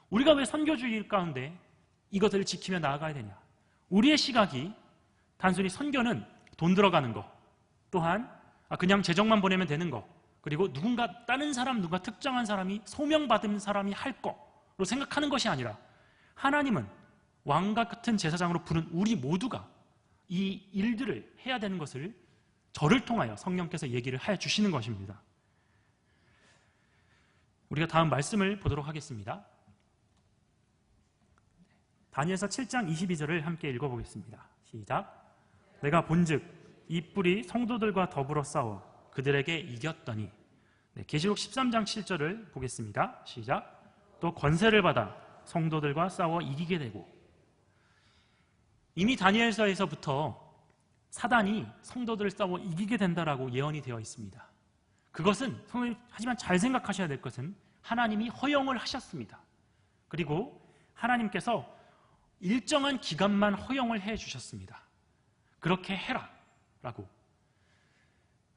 우리가 왜 선교주의 가운데 이것들을 지키며 나아가야 되냐? 우리의 시각이 단순히 선교는 돈 들어가는 거 또한 그냥 재정만 보내면 되는 거 그리고 다른 사람, 누가 특정한 사람이 소명받은 사람이 할 거로 생각하는 것이 아니라 하나님은 왕과 같은 제사장으로 부른 우리 모두가 이 일들을 해야 되는 것을 저를 통하여 성령께서 얘기를 해 주시는 것입니다. 우리가 다음 말씀을 보도록 하겠습니다. 다니엘서 7장 22절을 함께 읽어보겠습니다. 시작. 내가 본즉 이 뿔이 성도들과 더불어 싸워 그들에게 이겼더니. 계시록 13장 7절을 보겠습니다. 시작. 또 권세를 받아 성도들과 싸워 이기게 되고. 이미 다니엘서에서부터 사단이 성도들을 싸워 이기게 된다라고 예언이 되어 있습니다. 그것은 하지만 잘 생각하셔야 될 것은 하나님이 허용을 하셨습니다. 그리고 하나님께서 일정한 기간만 허용을 해 주셨습니다. 그렇게 해라 라고.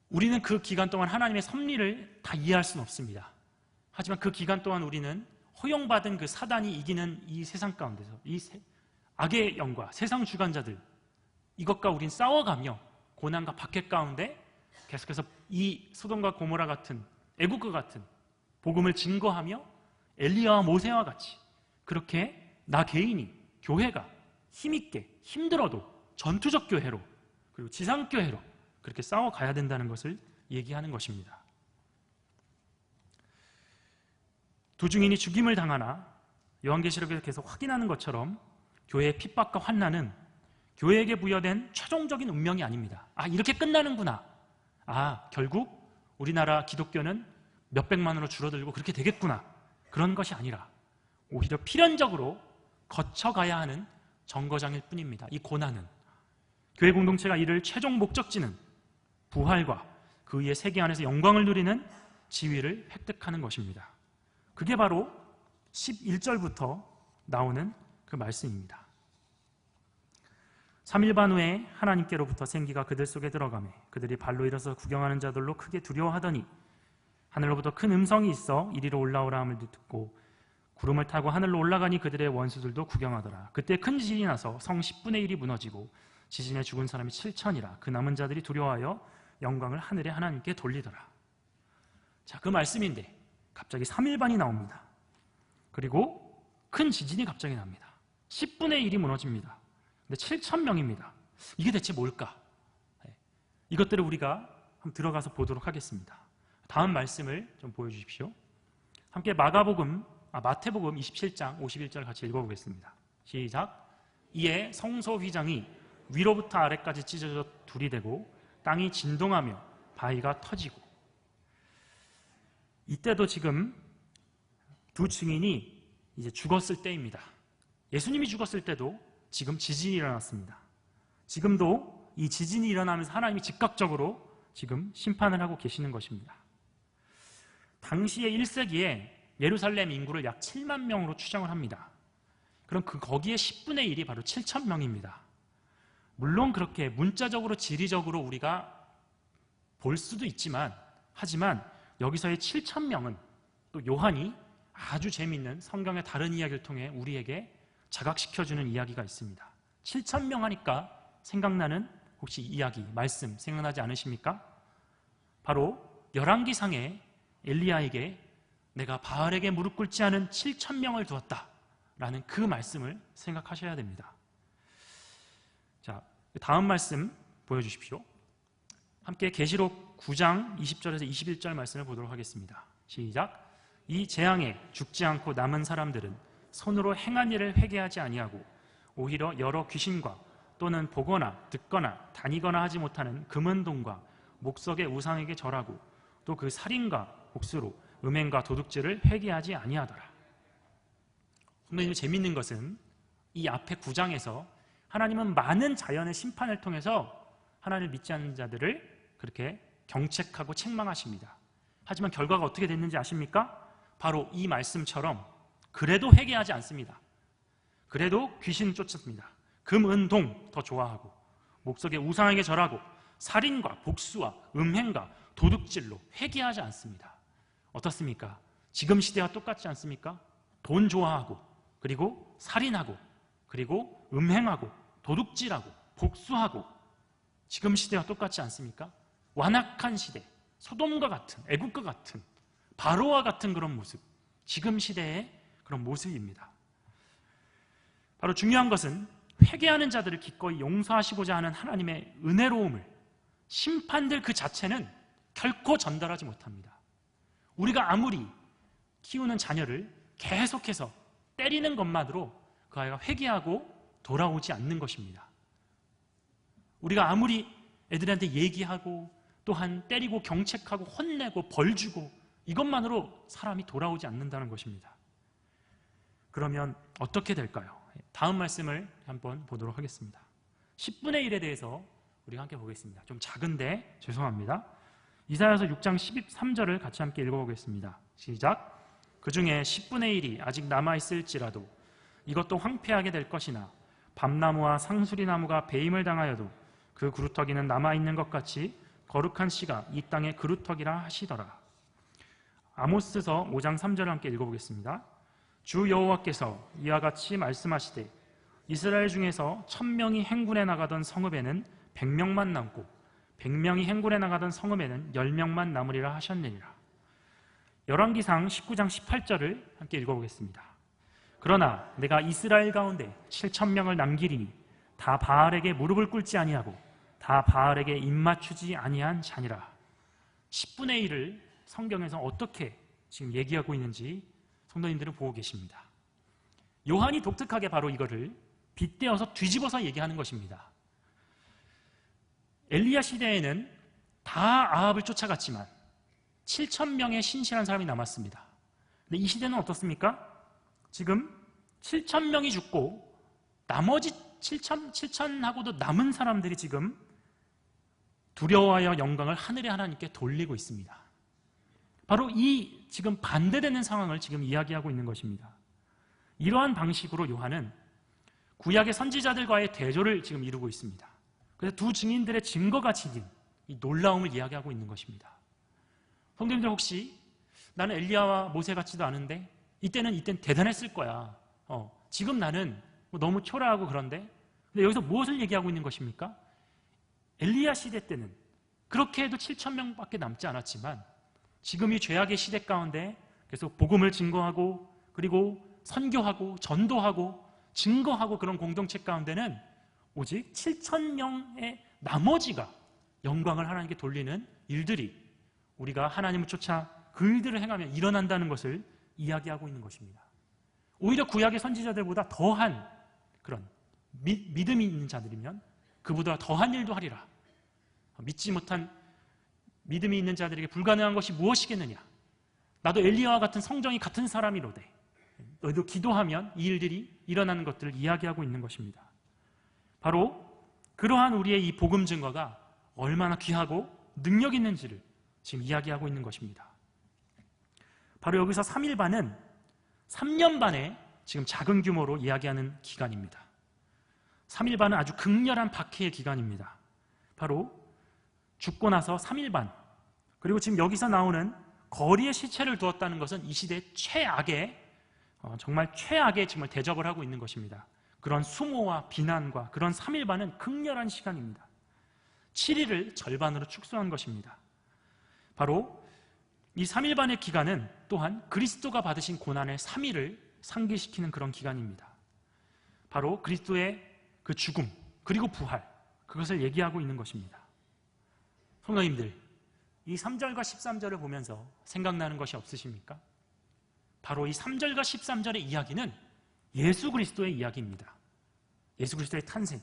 우리는 그 기간 동안 하나님의 섭리를 다 이해할 수는 없습니다. 하지만 그 기간 동안 우리는 허용받은 그 사단이 이기는 이 세상 가운데서 이 악의 영과 세상 주관자들, 이것과 우린 싸워가며 고난과 박해 가운데 계속해서 이 소돔과 고모라 같은 애국과 같은 복음을 증거하며 엘리야와 모세와 같이 그렇게 나 개인이, 교회가 힘있게 힘들어도 전투적 교회로, 그리고 지상교회로 그렇게 싸워가야 된다는 것을 얘기하는 것입니다. 두 증인이 죽임을 당하나 요한계시록에서 계속 확인하는 것처럼 교회의 핍박과 환난은 교회에게 부여된 최종적인 운명이 아닙니다. 이렇게 끝나는구나. 결국 우리나라 기독교는 몇백만으로 줄어들고 그렇게 되겠구나. 그런 것이 아니라 오히려 필연적으로 거쳐가야 하는 정거장일 뿐입니다. 이 고난은 교회 공동체가 이를 최종 목적지는 부활과 그 위에 세계 안에서 영광을 누리는 지위를 획득하는 것입니다. 그게 바로 11절부터 나오는 그 말씀입니다. 3일 반 후에 하나님께로부터 생기가 그들 속에 들어가매 그들이 발로 일어서 구경하는 자들로 크게 두려워하더니 하늘로부터 큰 음성이 있어 이리로 올라오라 함을 듣고 구름을 타고 하늘로 올라가니 그들의 원수들도 구경하더라. 그때 큰 지진이 나서 성 10분의 1이 무너지고 지진에 죽은 사람이 7천이라. 그 남은 자들이 두려워하여 영광을 하늘의 하나님께 돌리더라. 자, 그 말씀인데 갑자기 3일 반이 나옵니다. 그리고 큰 지진이 갑자기 납니다. 10분의 1이 무너집니다. 근데 7천 명입니다. 이게 대체 뭘까? 이것들을 우리가 한번 들어가서 보도록 하겠습니다. 다음 말씀을 좀 보여주십시오. 함께 마태복음 27장 51절 같이 읽어보겠습니다. 시작. 이에 성소 휘장이 위로부터 아래까지 찢어져 둘이 되고 땅이 진동하며 바위가 터지고. 이때도 지금 두 증인이 이제 죽었을 때입니다. 예수님이 죽었을 때도 지금 지진이 일어났습니다. 지금도 이 지진이 일어나면서 하나님이 즉각적으로 지금 심판을 하고 계시는 것입니다. 당시의 1세기에 예루살렘 인구를 약 7만 명으로 추정을 합니다. 그럼 거기에 10분의 1이 바로 7천 명입니다. 물론 그렇게 문자적으로 지리적으로 우리가 볼 수도 있지만, 하지만 여기서의 7천 명은 또 요한이 아주 재미있는 성경의 다른 이야기를 통해 우리에게 자각시켜주는 이야기가 있습니다. 7천 명 하니까 생각나는 혹시 이야기, 말씀 생각나지 않으십니까? 바로 열왕기상에 엘리야에게 내가 바알에게 무릎 꿇지 않은 7천 명을 두었다 라는 그 말씀을 생각하셔야 됩니다. 자, 다음 말씀 보여주십시오. 함께 계시록 9장 20절에서 21절 말씀을 보도록 하겠습니다. 시작. 이 재앙에 죽지 않고 남은 사람들은 손으로 행한 일을 회개하지 아니하고 오히려 여러 귀신과 또는 보거나 듣거나 다니거나 하지 못하는 금은동과 목석의 우상에게 절하고 또 그 살인과 복수로 음행과 도둑질을 회개하지 아니하더라. 선생님, 재밌는 것은 이 앞에 9장에서 하나님은 많은 자연의 심판을 통해서 하나님을 믿지 않는 자들을 그렇게 경책하고 책망하십니다. 하지만 결과가 어떻게 됐는지 아십니까? 바로 이 말씀처럼 그래도 회개하지 않습니다. 그래도 귀신 쫓습니다. 금, 은, 동 더 좋아하고 목석의 우상에게 절하고 살인과 복수와 음행과 도둑질로 회개하지 않습니다. 어떻습니까? 지금 시대와 똑같지 않습니까? 돈 좋아하고 그리고 살인하고 그리고 음행하고 도둑질하고 복수하고 지금 시대와 똑같지 않습니까? 완악한 시대, 소돔과 같은, 애국과 같은, 바로와 같은 그런 모습, 지금 시대의 그런 모습입니다. 바로 중요한 것은 회개하는 자들을 기꺼이 용서하시고자 하는 하나님의 은혜로움을 심판될 그 자체는 결코 전달하지 못합니다. 우리가 아무리 키우는 자녀를 계속해서 때리는 것만으로 그 아이가 회개하고 돌아오지 않는 것입니다. 우리가 아무리 애들한테 얘기하고 또한 때리고 경책하고 혼내고 벌 주고 이것만으로 사람이 돌아오지 않는다는 것입니다. 그러면 어떻게 될까요? 다음 말씀을 한번 보도록 하겠습니다. 10분의 1에 대해서 우리가 함께 보겠습니다. 좀 작은데 죄송합니다. 이사야서 6장 13절을 같이 함께 읽어보겠습니다. 시작. 그 중에 10분의 1이 아직 남아있을지라도 이것도 황폐하게 될 것이나 밤나무와 상수리나무가 배임을 당하여도 그 그루터기는 남아있는 것 같이 거룩한 씨가 이 땅의 그루터기라 하시더라. 아모스서 5장 3절을 함께 읽어보겠습니다. 주 여호와께서 이와 같이 말씀하시되 이스라엘 중에서 1000명이 행군에 나가던 성읍에는 100명만 남고 100명이 행군에 나가던 성읍에는 10명만 남으리라 하셨느니라. 열왕기상 19장 18절을 함께 읽어보겠습니다. 그러나 내가 이스라엘 가운데 7000명을 남기리니 다 바알에게 무릎을 꿇지 아니하고 다 바알에게 입맞추지 아니한 자니라. 10분의 1을 성경에서 어떻게 지금 얘기하고 있는지 성도님들은 보고 계십니다. 요한이 독특하게 바로 이거를 빗대어서 뒤집어서 얘기하는 것입니다. 엘리야 시대에는 다 아합을 쫓아갔지만 7000명의 신실한 사람이 남았습니다. 근데 이 시대는 어떻습니까? 지금 7000명이 죽고 나머지 7000하고도 남은 사람들이 지금 두려워하여 영광을 하늘의 하나님께 돌리고 있습니다. 바로 이 지금 반대되는 상황을 지금 이야기하고 있는 것입니다. 이러한 방식으로 요한은 구약의 선지자들과의 대조를 지금 이루고 있습니다. 그래서 두 증인들의 증거가 지닌 이 놀라움을 이야기하고 있는 것입니다. 성도님들 혹시 나는 엘리야와 모세 같지도 않은데 이때는 대단했을 거야. 지금 나는 너무 초라하고 그런데 근데 여기서 무엇을 얘기하고 있는 것입니까? 엘리야 시대 때는 그렇게 해도 7000명밖에 남지 않았지만 지금 이 죄악의 시대 가운데 계속 복음을 증거하고 그리고 선교하고 전도하고 증거하고 그런 공동체 가운데는 오직 7000명의 나머지가 영광을 하나님께 돌리는 일들이 우리가 하나님을 쫓아 그 일들을 행하면 일어난다는 것을 이야기하고 있는 것입니다. 오히려 구약의 선지자들보다 더한 그런 믿음이 있는 자들이면 그보다 더한 일도 하리라. 믿지 못한 믿음이 있는 자들에게 불가능한 것이 무엇이겠느냐. 나도 엘리야와 같은 성정이 같은 사람이로되 너희도 기도하면 이 일들이 일어나는 것들을 이야기하고 있는 것입니다. 바로 그러한 우리의 이 복음 증거가 얼마나 귀하고 능력 있는지를 지금 이야기하고 있는 것입니다. 바로 여기서 3일반은 3년 반의 지금 작은 규모로 이야기하는 기간입니다. 3일반은 아주 극렬한 박해의 기간입니다. 바로 죽고 나서 3일반 그리고 지금 여기서 나오는 거리에 시체를 두었다는 것은 이 시대의 최악의 정말 최악의 정말 대접을 하고 있는 것입니다. 그런 수모와 비난과 그런 3일반은 극렬한 시간입니다. 7일을 절반으로 축소한 것입니다. 바로 이 3일반의 기간은 또한 그리스도가 받으신 고난의 3일을 상기시키는 그런 기간입니다. 바로 그리스도의 그 죽음 그리고 부활 그것을 얘기하고 있는 것입니다. 성도님들 이 3절과 13절을 보면서 생각나는 것이 없으십니까? 바로 이 3절과 13절의 이야기는 예수 그리스도의 이야기입니다. 예수 그리스도의 탄생,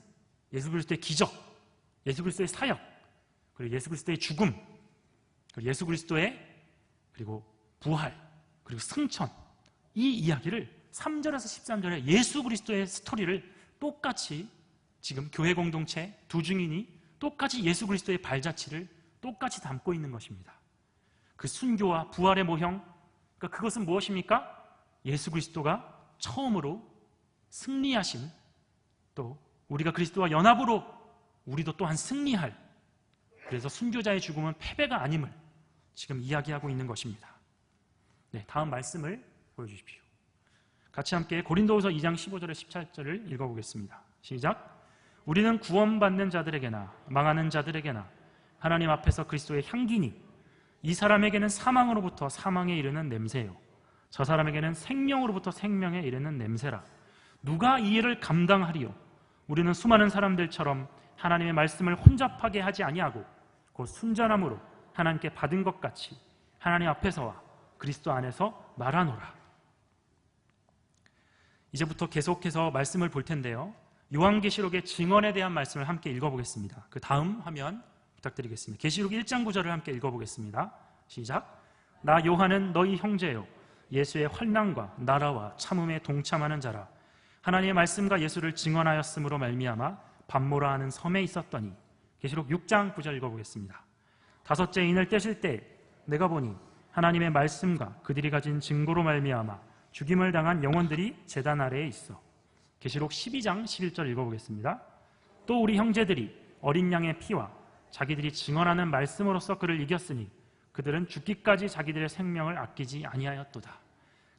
예수 그리스도의 기적, 예수 그리스도의 사역, 그리고 예수 그리스도의 죽음, 그리고 예수 그리스도의 그리고 부활, 그리고 승천 이 이야기를 3절에서 13절에 예수 그리스도의 스토리를 똑같이 지금 교회 공동체 두 증인이 똑같이 예수 그리스도의 발자취를 똑같이 담고 있는 것입니다. 그 순교와 부활의 모형, 그러니까 그것은 무엇입니까? 예수 그리스도가 처음으로 승리하신 또 우리가 그리스도와 연합으로 우리도 또한 승리할 그래서 순교자의 죽음은 패배가 아님을 지금 이야기하고 있는 것입니다. 네, 다음 말씀을 보여주십시오. 같이 함께 고린도후서 2장 15절에 17절을 읽어보겠습니다. 시작. 우리는 구원받는 자들에게나 망하는 자들에게나 하나님 앞에서 그리스도의 향기니 이 사람에게는 사망으로부터 사망에 이르는 냄새요 저 사람에게는 생명으로부터 생명에 이르는 냄새라. 누가 이 일을 감당하리요? 우리는 수많은 사람들처럼 하나님의 말씀을 혼잡하게 하지 아니하고 곧 순전함으로 하나님께 받은 것 같이 하나님 앞에서와 그리스도 안에서 말하노라. 이제부터 계속해서 말씀을 볼 텐데요. 요한계시록의 증언에 대한 말씀을 함께 읽어보겠습니다. 그 다음 화면 부탁드리겠습니다. 계시록 1장 9절을 함께 읽어보겠습니다. 시작. 나 요한은 너희 형제요 예수의 환난과 나라와 참음에 동참하는 자라. 하나님의 말씀과 예수를 증언하였으므로 말미암아 밤모라 하는 섬에 있었더니. 계시록 6장 9절 읽어보겠습니다. 다섯째 인을 떼실 때 내가 보니 하나님의 말씀과 그들이 가진 증거로 말미암아 죽임을 당한 영혼들이 제단 아래에 있어. 계시록 12장 11절 읽어보겠습니다. 또 우리 형제들이 어린 양의 피와 자기들이 증언하는 말씀으로써 그를 이겼으니 그들은 죽기까지 자기들의 생명을 아끼지 아니하였도다.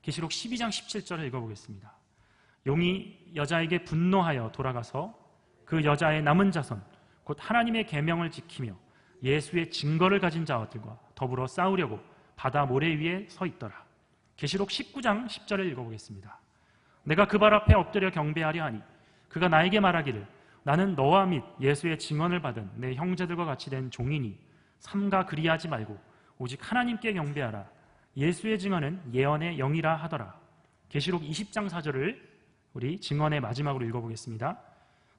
계시록 12장 17절을 읽어보겠습니다. 용이 여자에게 분노하여 돌아가서 그 여자의 남은 자손 곧 하나님의 계명을 지키며 예수의 증거를 가진 자들과 더불어 싸우려고 바다 모래 위에 서 있더라. 계시록 19장 10절을 읽어보겠습니다. 내가 그 발 앞에 엎드려 경배하려 하니 그가 나에게 말하기를 나는 너와 및 예수의 증언을 받은 내 형제들과 같이 된 종이니 삼가 그리하지 말고 오직 하나님께 경배하라. 예수의 증언은 예언의 영이라 하더라. 계시록 20장 4절을 우리 증언의 마지막으로 읽어보겠습니다.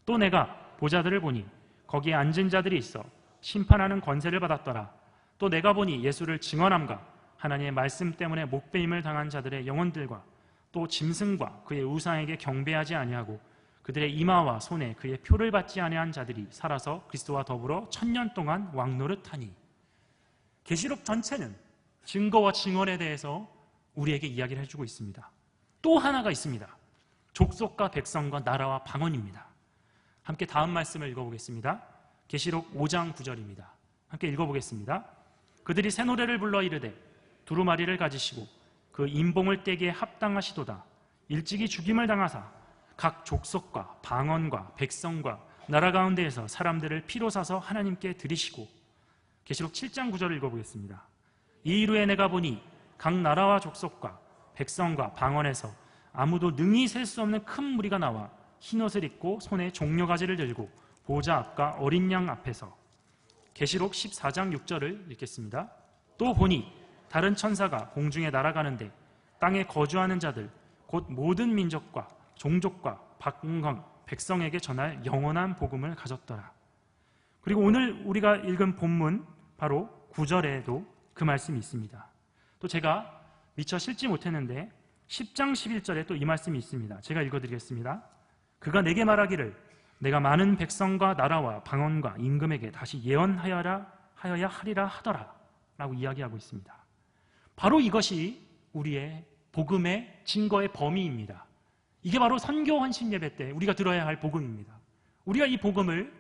또 내가 보좌들을 보니 거기에 앉은 자들이 있어 심판하는 권세를 받았더라. 또 내가 보니 예수를 증언함과 하나님의 말씀 때문에 목배임을 당한 자들의 영혼들과 또 짐승과 그의 우상에게 경배하지 아니하고 그들의 이마와 손에 그의 표를 받지 아니한 자들이 살아서 그리스도와 더불어 1000년 동안 왕노릇하니. 계시록 전체는 증거와 증언에 대해서 우리에게 이야기를 해주고 있습니다. 또 하나가 있습니다. 족속과 백성과 나라와 방언입니다. 함께 다음 말씀을 읽어보겠습니다. 계시록 5장 9절입니다. 함께 읽어보겠습니다. 그들이 새 노래를 불러 이르되 두루마리를 가지시고 그 인봉을 떼기에 합당하시도다. 일찍이 죽임을 당하사 각 족속과 방언과 백성과 나라 가운데에서 사람들을 피로 사서 하나님께 드리시고. 계시록 7장 9절을 읽어보겠습니다. 이 이후에 내가 보니 각 나라와 족속과 백성과 방언에서 아무도 능히 셀 수 없는 큰 무리가 나와 흰옷을 입고 손에 종려가지를 들고 보좌 앞과 어린 양 앞에서. 계시록 14장 6절을 읽겠습니다. 또 보니 다른 천사가 공중에 날아가는데 땅에 거주하는 자들 곧 모든 민족과 종족과 박궁강 백성에게 전할 영원한 복음을 가졌더라. 그리고 오늘 우리가 읽은 본문 바로 9절에도 그 말씀이 있습니다. 또 제가 미처 실지 못했는데 10장 11절에 또 이 말씀이 있습니다. 제가 읽어드리겠습니다. 그가 내게 말하기를 내가 많은 백성과 나라와 방언과 임금에게 다시 예언하여야 하리라 하더라 라고 이야기하고 있습니다. 바로 이것이 우리의 복음의 증거의 범위입니다. 이게 바로 선교 헌신 예배 때 우리가 들어야 할 복음입니다. 우리가 이 복음을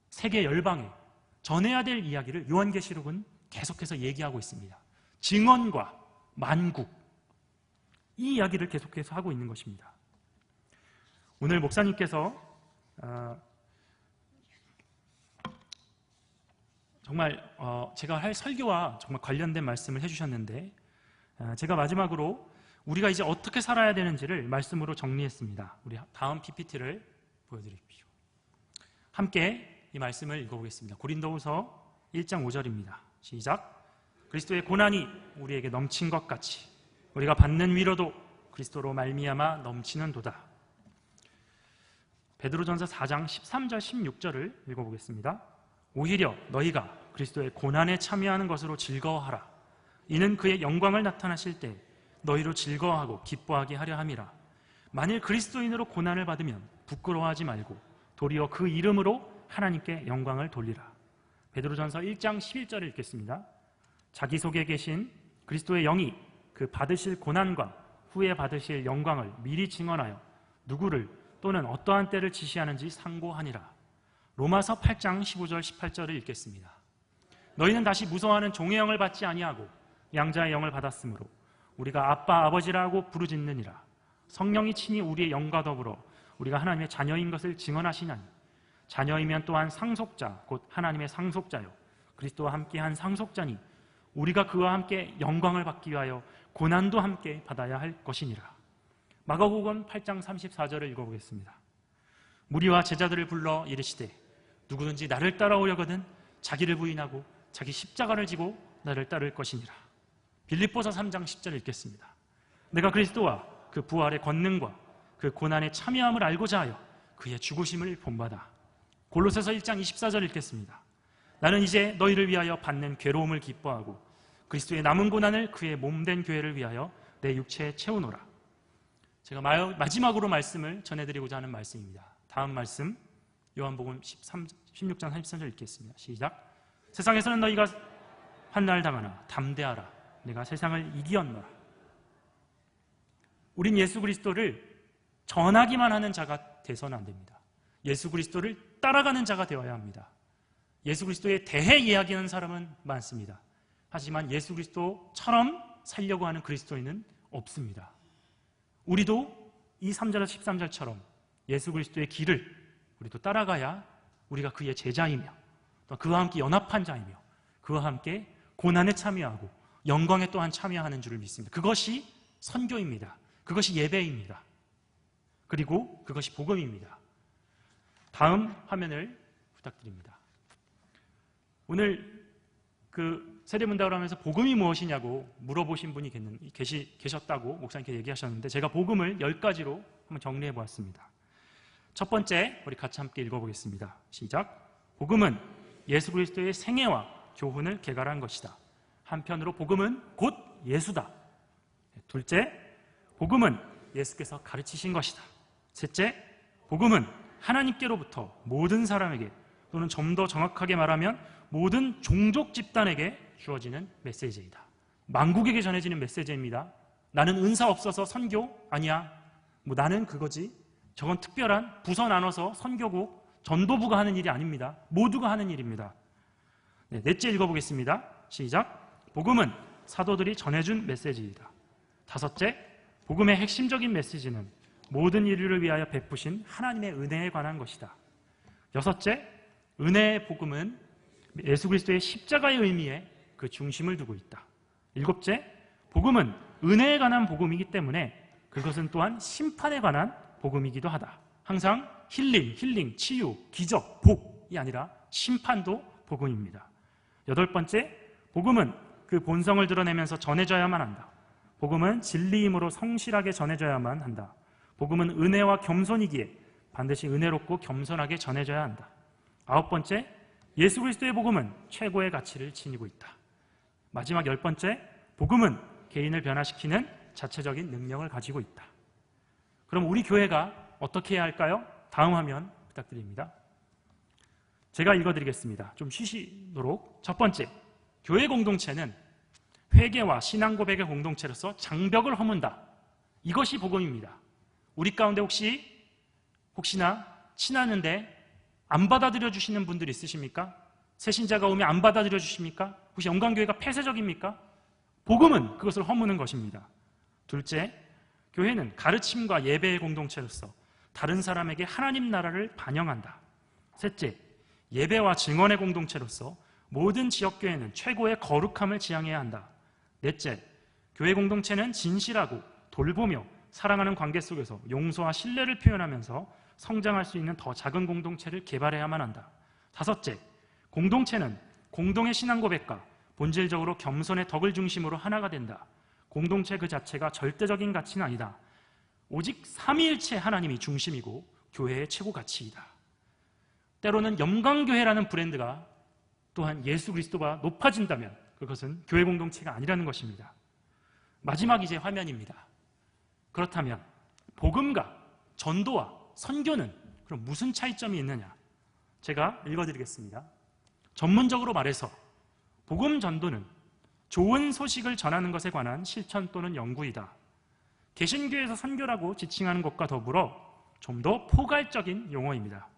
세계 열방에 전해야 될 이야기를 요한계시록은 계속해서 얘기하고 있습니다. 증언과 만국, 이 이야기를 계속해서 하고 있는 것입니다. 오늘 목사님께서 정말 제가 할 설교와 정말 관련된 말씀을 해주셨는데, 제가 마지막으로 우리가 이제 어떻게 살아야 되는지를 말씀으로 정리했습니다. 우리 다음 PPT를 보여드립시오. 함께 이 말씀을 읽어보겠습니다. 고린도후서 1장 5절입니다. 시작. 그리스도의 고난이 우리에게 넘친 것 같이 우리가 받는 위로도 그리스도로 말미암아 넘치는 도다. 베드로전서 4장 13절 16절을 읽어보겠습니다. 오히려 너희가 그리스도의 고난에 참여하는 것으로 즐거워하라. 이는 그의 영광을 나타나실 때 너희로 즐거워하고 기뻐하게 하려 함이라. 만일 그리스도인으로 고난을 받으면 부끄러워하지 말고 도리어 그 이름으로 하나님께 영광을 돌리라. 베드로전서 1장 11절을 읽겠습니다. 자기 속에 계신 그리스도의 영이 그 받으실 고난과 후에 받으실 영광을 미리 증언하여 누구를 또는 어떠한 때를 지시하는지 상고하니라. 로마서 8장 15절 18절을 읽겠습니다. 너희는 다시 무서워하는 종의 영을 받지 아니하고 양자의 영을 받았으므로 우리가 아빠 아버지라 하고 부르짖느니라. 성령이 친히 우리의 영과 더불어 우리가 하나님의 자녀인 것을 증언하시나니 자녀이면 또한 상속자 곧 하나님의 상속자요 그리스도와 함께한 상속자니 우리가 그와 함께 영광을 받기 위하여 고난도 함께 받아야 할 것이니라. 마가복음 8장 34절을 읽어보겠습니다. 무리와 제자들을 불러 이르시되 누구든지 나를 따라오려거든 자기를 부인하고 자기 십자가를 지고 나를 따를 것이니라. 빌립보서 3장 10절을 읽겠습니다. 내가 그리스도와 그 부활의 권능과 그 고난에 참여함을 알고자 하여 그의 죽으심을 본받아. 골로새서 1장 24절 읽겠습니다. 나는 이제 너희를 위하여 받는 괴로움을 기뻐하고 그리스도의 남은 고난을 그의 몸된 교회를 위하여 내 육체에 채우노라. 제가 마지막으로 말씀을 전해드리고자 하는 말씀입니다. 다음 말씀 요한복음 16장 33절 읽겠습니다. 시작. 세상에서는 너희가 환난을 당하나 담대하라. 내가 세상을 이기었노라. 우린 예수 그리스도를 전하기만 하는 자가 돼서는 안 됩니다. 예수 그리스도를 따라가는 자가 되어야 합니다. 예수 그리스도에 대해 이야기하는 사람은 많습니다. 하지만 예수 그리스도처럼 살려고 하는 그리스도인은 없습니다. 우리도 이 3절에서 13절처럼 예수 그리스도의 길을 우리도 따라가야 우리가 그의 제자이며 또 그와 함께 연합한 자이며 그와 함께 고난에 참여하고 영광에 또한 참여하는 줄을 믿습니다. 그것이 선교입니다. 그것이 예배입니다. 그리고 그것이 복음입니다. 다음 화면을 부탁드립니다. 오늘 그 세례문답을 하면서 복음이 무엇이냐고 물어보신 분이 계셨다고 목사님께서 얘기하셨는데 제가 복음을 10가지로 한번 정리해 보았습니다. 첫 번째, 우리 같이 함께 읽어보겠습니다. 시작. 복음은 예수 그리스도의 생애와 교훈을 개괄한 것이다. 한편으로 복음은 곧 예수다. 둘째, 복음은 예수께서 가르치신 것이다. 셋째, 복음은 하나님께로부터 모든 사람에게 또는 좀 더 정확하게 말하면 모든 종족 집단에게 주어지는 메시지이다. 만국에게 전해지는 메시지입니다. 나는 은사 없어서 선교? 아니야. 나는 그거지. 저건 특별한 부서 나눠서 선교국, 전도부가 하는 일이 아닙니다. 모두가 하는 일입니다. 네, 넷째 읽어보겠습니다. 시작. 복음은 사도들이 전해준 메시지이다. 다섯째, 복음의 핵심적인 메시지는 모든 인류를 위하여 베푸신 하나님의 은혜에 관한 것이다. 여섯째, 은혜의 복음은 예수 그리스도의 십자가의 의미에 그 중심을 두고 있다. 일곱째, 복음은 은혜에 관한 복음이기 때문에 그것은 또한 심판에 관한 복음이기도 하다. 항상 힐링, 치유, 기적, 복이 아니라 심판도 복음입니다. 여덟 번째, 복음은 그 본성을 드러내면서 전해져야만 한다. 복음은 진리임으로 성실하게 전해져야만 한다. 복음은 은혜와 겸손이기에 반드시 은혜롭고 겸손하게 전해져야 한다. 아홉 번째, 예수 그리스도의 복음은 최고의 가치를 지니고 있다. 마지막 열 번째, 복음은 개인을 변화시키는 자체적인 능력을 가지고 있다. 그럼 우리 교회가 어떻게 해야 할까요? 다음 화면 부탁드립니다. 제가 읽어드리겠습니다. 좀 쉬시도록. 첫 번째, 교회 공동체는 회개와 신앙 고백의 공동체로서 장벽을 허문다. 이것이 복음입니다. 우리 가운데 혹시나 친하는데 안 받아들여 주시는 분들 있으십니까? 새신자가 오면 안 받아들여 주십니까? 혹시 영광교회가 폐쇄적입니까? 복음은 그것을 허무는 것입니다. 둘째, 교회는 가르침과 예배의 공동체로서 다른 사람에게 하나님 나라를 반영한다. 셋째, 예배와 증언의 공동체로서 모든 지역교회는 최고의 거룩함을 지향해야 한다. 넷째, 교회 공동체는 진실하고 돌보며 사랑하는 관계 속에서 용서와 신뢰를 표현하면서 성장할 수 있는 더 작은 공동체를 개발해야만 한다. 다섯째, 공동체는 공동의 신앙 고백과 본질적으로 겸손의 덕을 중심으로 하나가 된다. 공동체 그 자체가 절대적인 가치는 아니다. 오직 삼위일체 하나님이 중심이고 교회의 최고 가치이다. 때로는 영광교회라는 브랜드가 또한 예수 그리스도가 높아진다면 그것은 교회 공동체가 아니라는 것입니다. 마지막 이제 화면입니다. 그렇다면 복음과 전도와 선교는 그럼 무슨 차이점이 있느냐? 제가 읽어드리겠습니다. 전문적으로 말해서 복음 전도는 좋은 소식을 전하는 것에 관한 실천 또는 연구이다. 개신교에서 선교라고 지칭하는 것과 더불어 좀 더 포괄적인 용어입니다.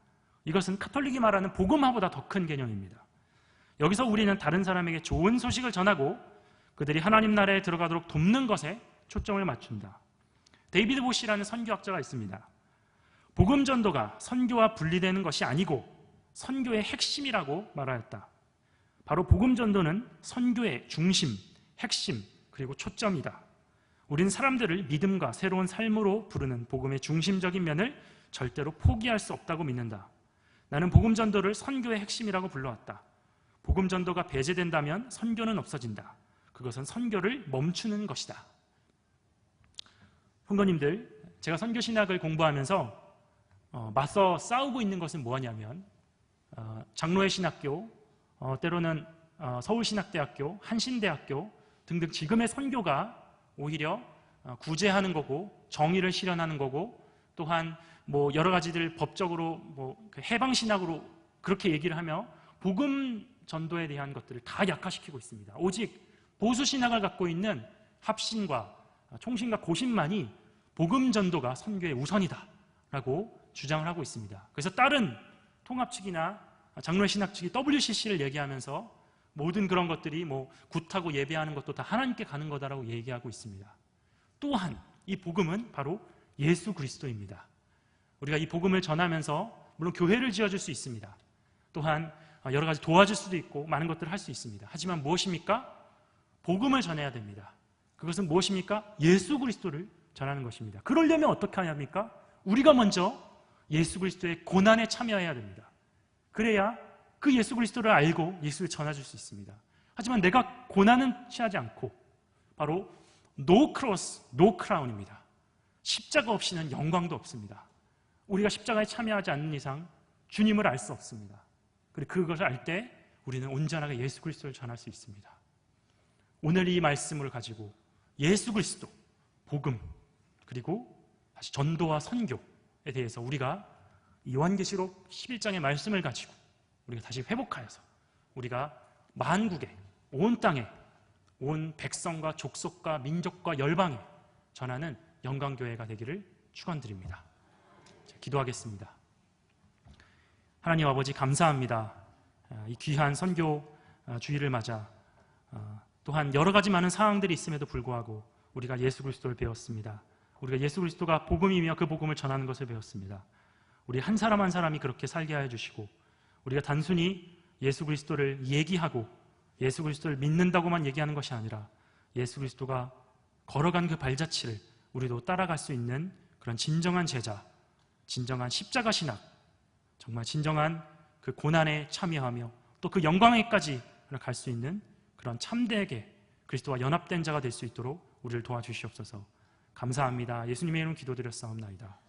이것은 카톨릭이 말하는 복음화보다 더 큰 개념입니다. 여기서 우리는 다른 사람에게 좋은 소식을 전하고 그들이 하나님 나라에 들어가도록 돕는 것에 초점을 맞춘다. 데이비드 보시라는 선교학자가 있습니다. 복음 전도가 선교와 분리되는 것이 아니고 선교의 핵심이라고 말하였다. 바로 복음 전도는 선교의 중심, 핵심, 그리고 초점이다. 우린 사람들을 믿음과 새로운 삶으로 부르는 복음의 중심적인 면을 절대로 포기할 수 없다고 믿는다. 나는 복음 전도를 선교의 핵심이라고 불러왔다. 복음 전도가 배제된다면 선교는 없어진다. 그것은 선교를 멈추는 것이다. 훈거님들, 제가 선교신학을 공부하면서 맞서 싸우고 있는 것은 뭐냐면 장로의 신학교, 때로는 서울신학대학교, 한신대학교 등등 지금의 선교가 오히려 구제하는 거고 정의를 실현하는 거고 또한 뭐 여러 가지들 법적으로 뭐 해방신학으로 그렇게 얘기를 하며 복음 전도에 대한 것들을 다 약화시키고 있습니다. 오직 보수신학을 갖고 있는 합신과 총신과 고신만이 복음 전도가 선교의 우선이다라고 주장을 하고 있습니다. 그래서 다른 통합 측이나 장로의 신학 측이 WCC를 얘기하면서 모든 그런 것들이 뭐 굿하고 예배하는 것도 다 하나님께 가는 거다라고 얘기하고 있습니다. 또한 이 복음은 바로 예수 그리스도입니다. 우리가 이 복음을 전하면서 물론 교회를 지어줄 수 있습니다. 또한 여러 가지 도와줄 수도 있고 많은 것들을 할 수 있습니다. 하지만 무엇입니까? 복음을 전해야 됩니다. 그것은 무엇입니까? 예수 그리스도를 전하는 것입니다. 그러려면 어떻게 하냐입니까? 우리가 먼저 예수 그리스도의 고난에 참여해야 됩니다. 그래야 그 예수 그리스도를 알고 예수를 전해줄 수 있습니다. 하지만 내가 고난은 취하지 않고 바로 No cross, no crown입니다. 십자가 없이는 영광도 없습니다. 우리가 십자가에 참여하지 않는 이상 주님을 알 수 없습니다. 그리고 그것을 알 때 우리는 온전하게 예수 그리스도를 전할 수 있습니다. 오늘 이 말씀을 가지고 예수 그리스도, 복음, 그리고 다시 전도와 선교에 대해서 우리가 요한계시록 11장의 말씀을 가지고 우리가 다시 회복하여서 우리가 만국에, 온 땅에, 온 백성과 족속과 민족과 열방에 전하는 영광교회가 되기를 축원드립니다. 기도하겠습니다. 하나님 아버지 감사합니다. 이 귀한 선교 주일을 맞아 또한 여러 가지 많은 상황들이 있음에도 불구하고 우리가 예수 그리스도를 배웠습니다. 우리가 예수 그리스도가 복음이며 그 복음을 전하는 것을 배웠습니다. 우리 한 사람 한 사람이 그렇게 살게 하여 주시고 우리가 단순히 예수 그리스도를 얘기하고 예수 그리스도를 믿는다고만 얘기하는 것이 아니라 예수 그리스도가 걸어간 그 발자취를 우리도 따라갈 수 있는 그런 진정한 제자, 진정한 십자가 신학, 정말 진정한 그 고난에 참여하며 또 그 영광에까지 갈 수 있는 그런 참되게 그리스도와 연합된 자가 될 수 있도록 우리를 도와주시옵소서. 감사합니다. 예수님의 이름 기도드렸사옵나이다.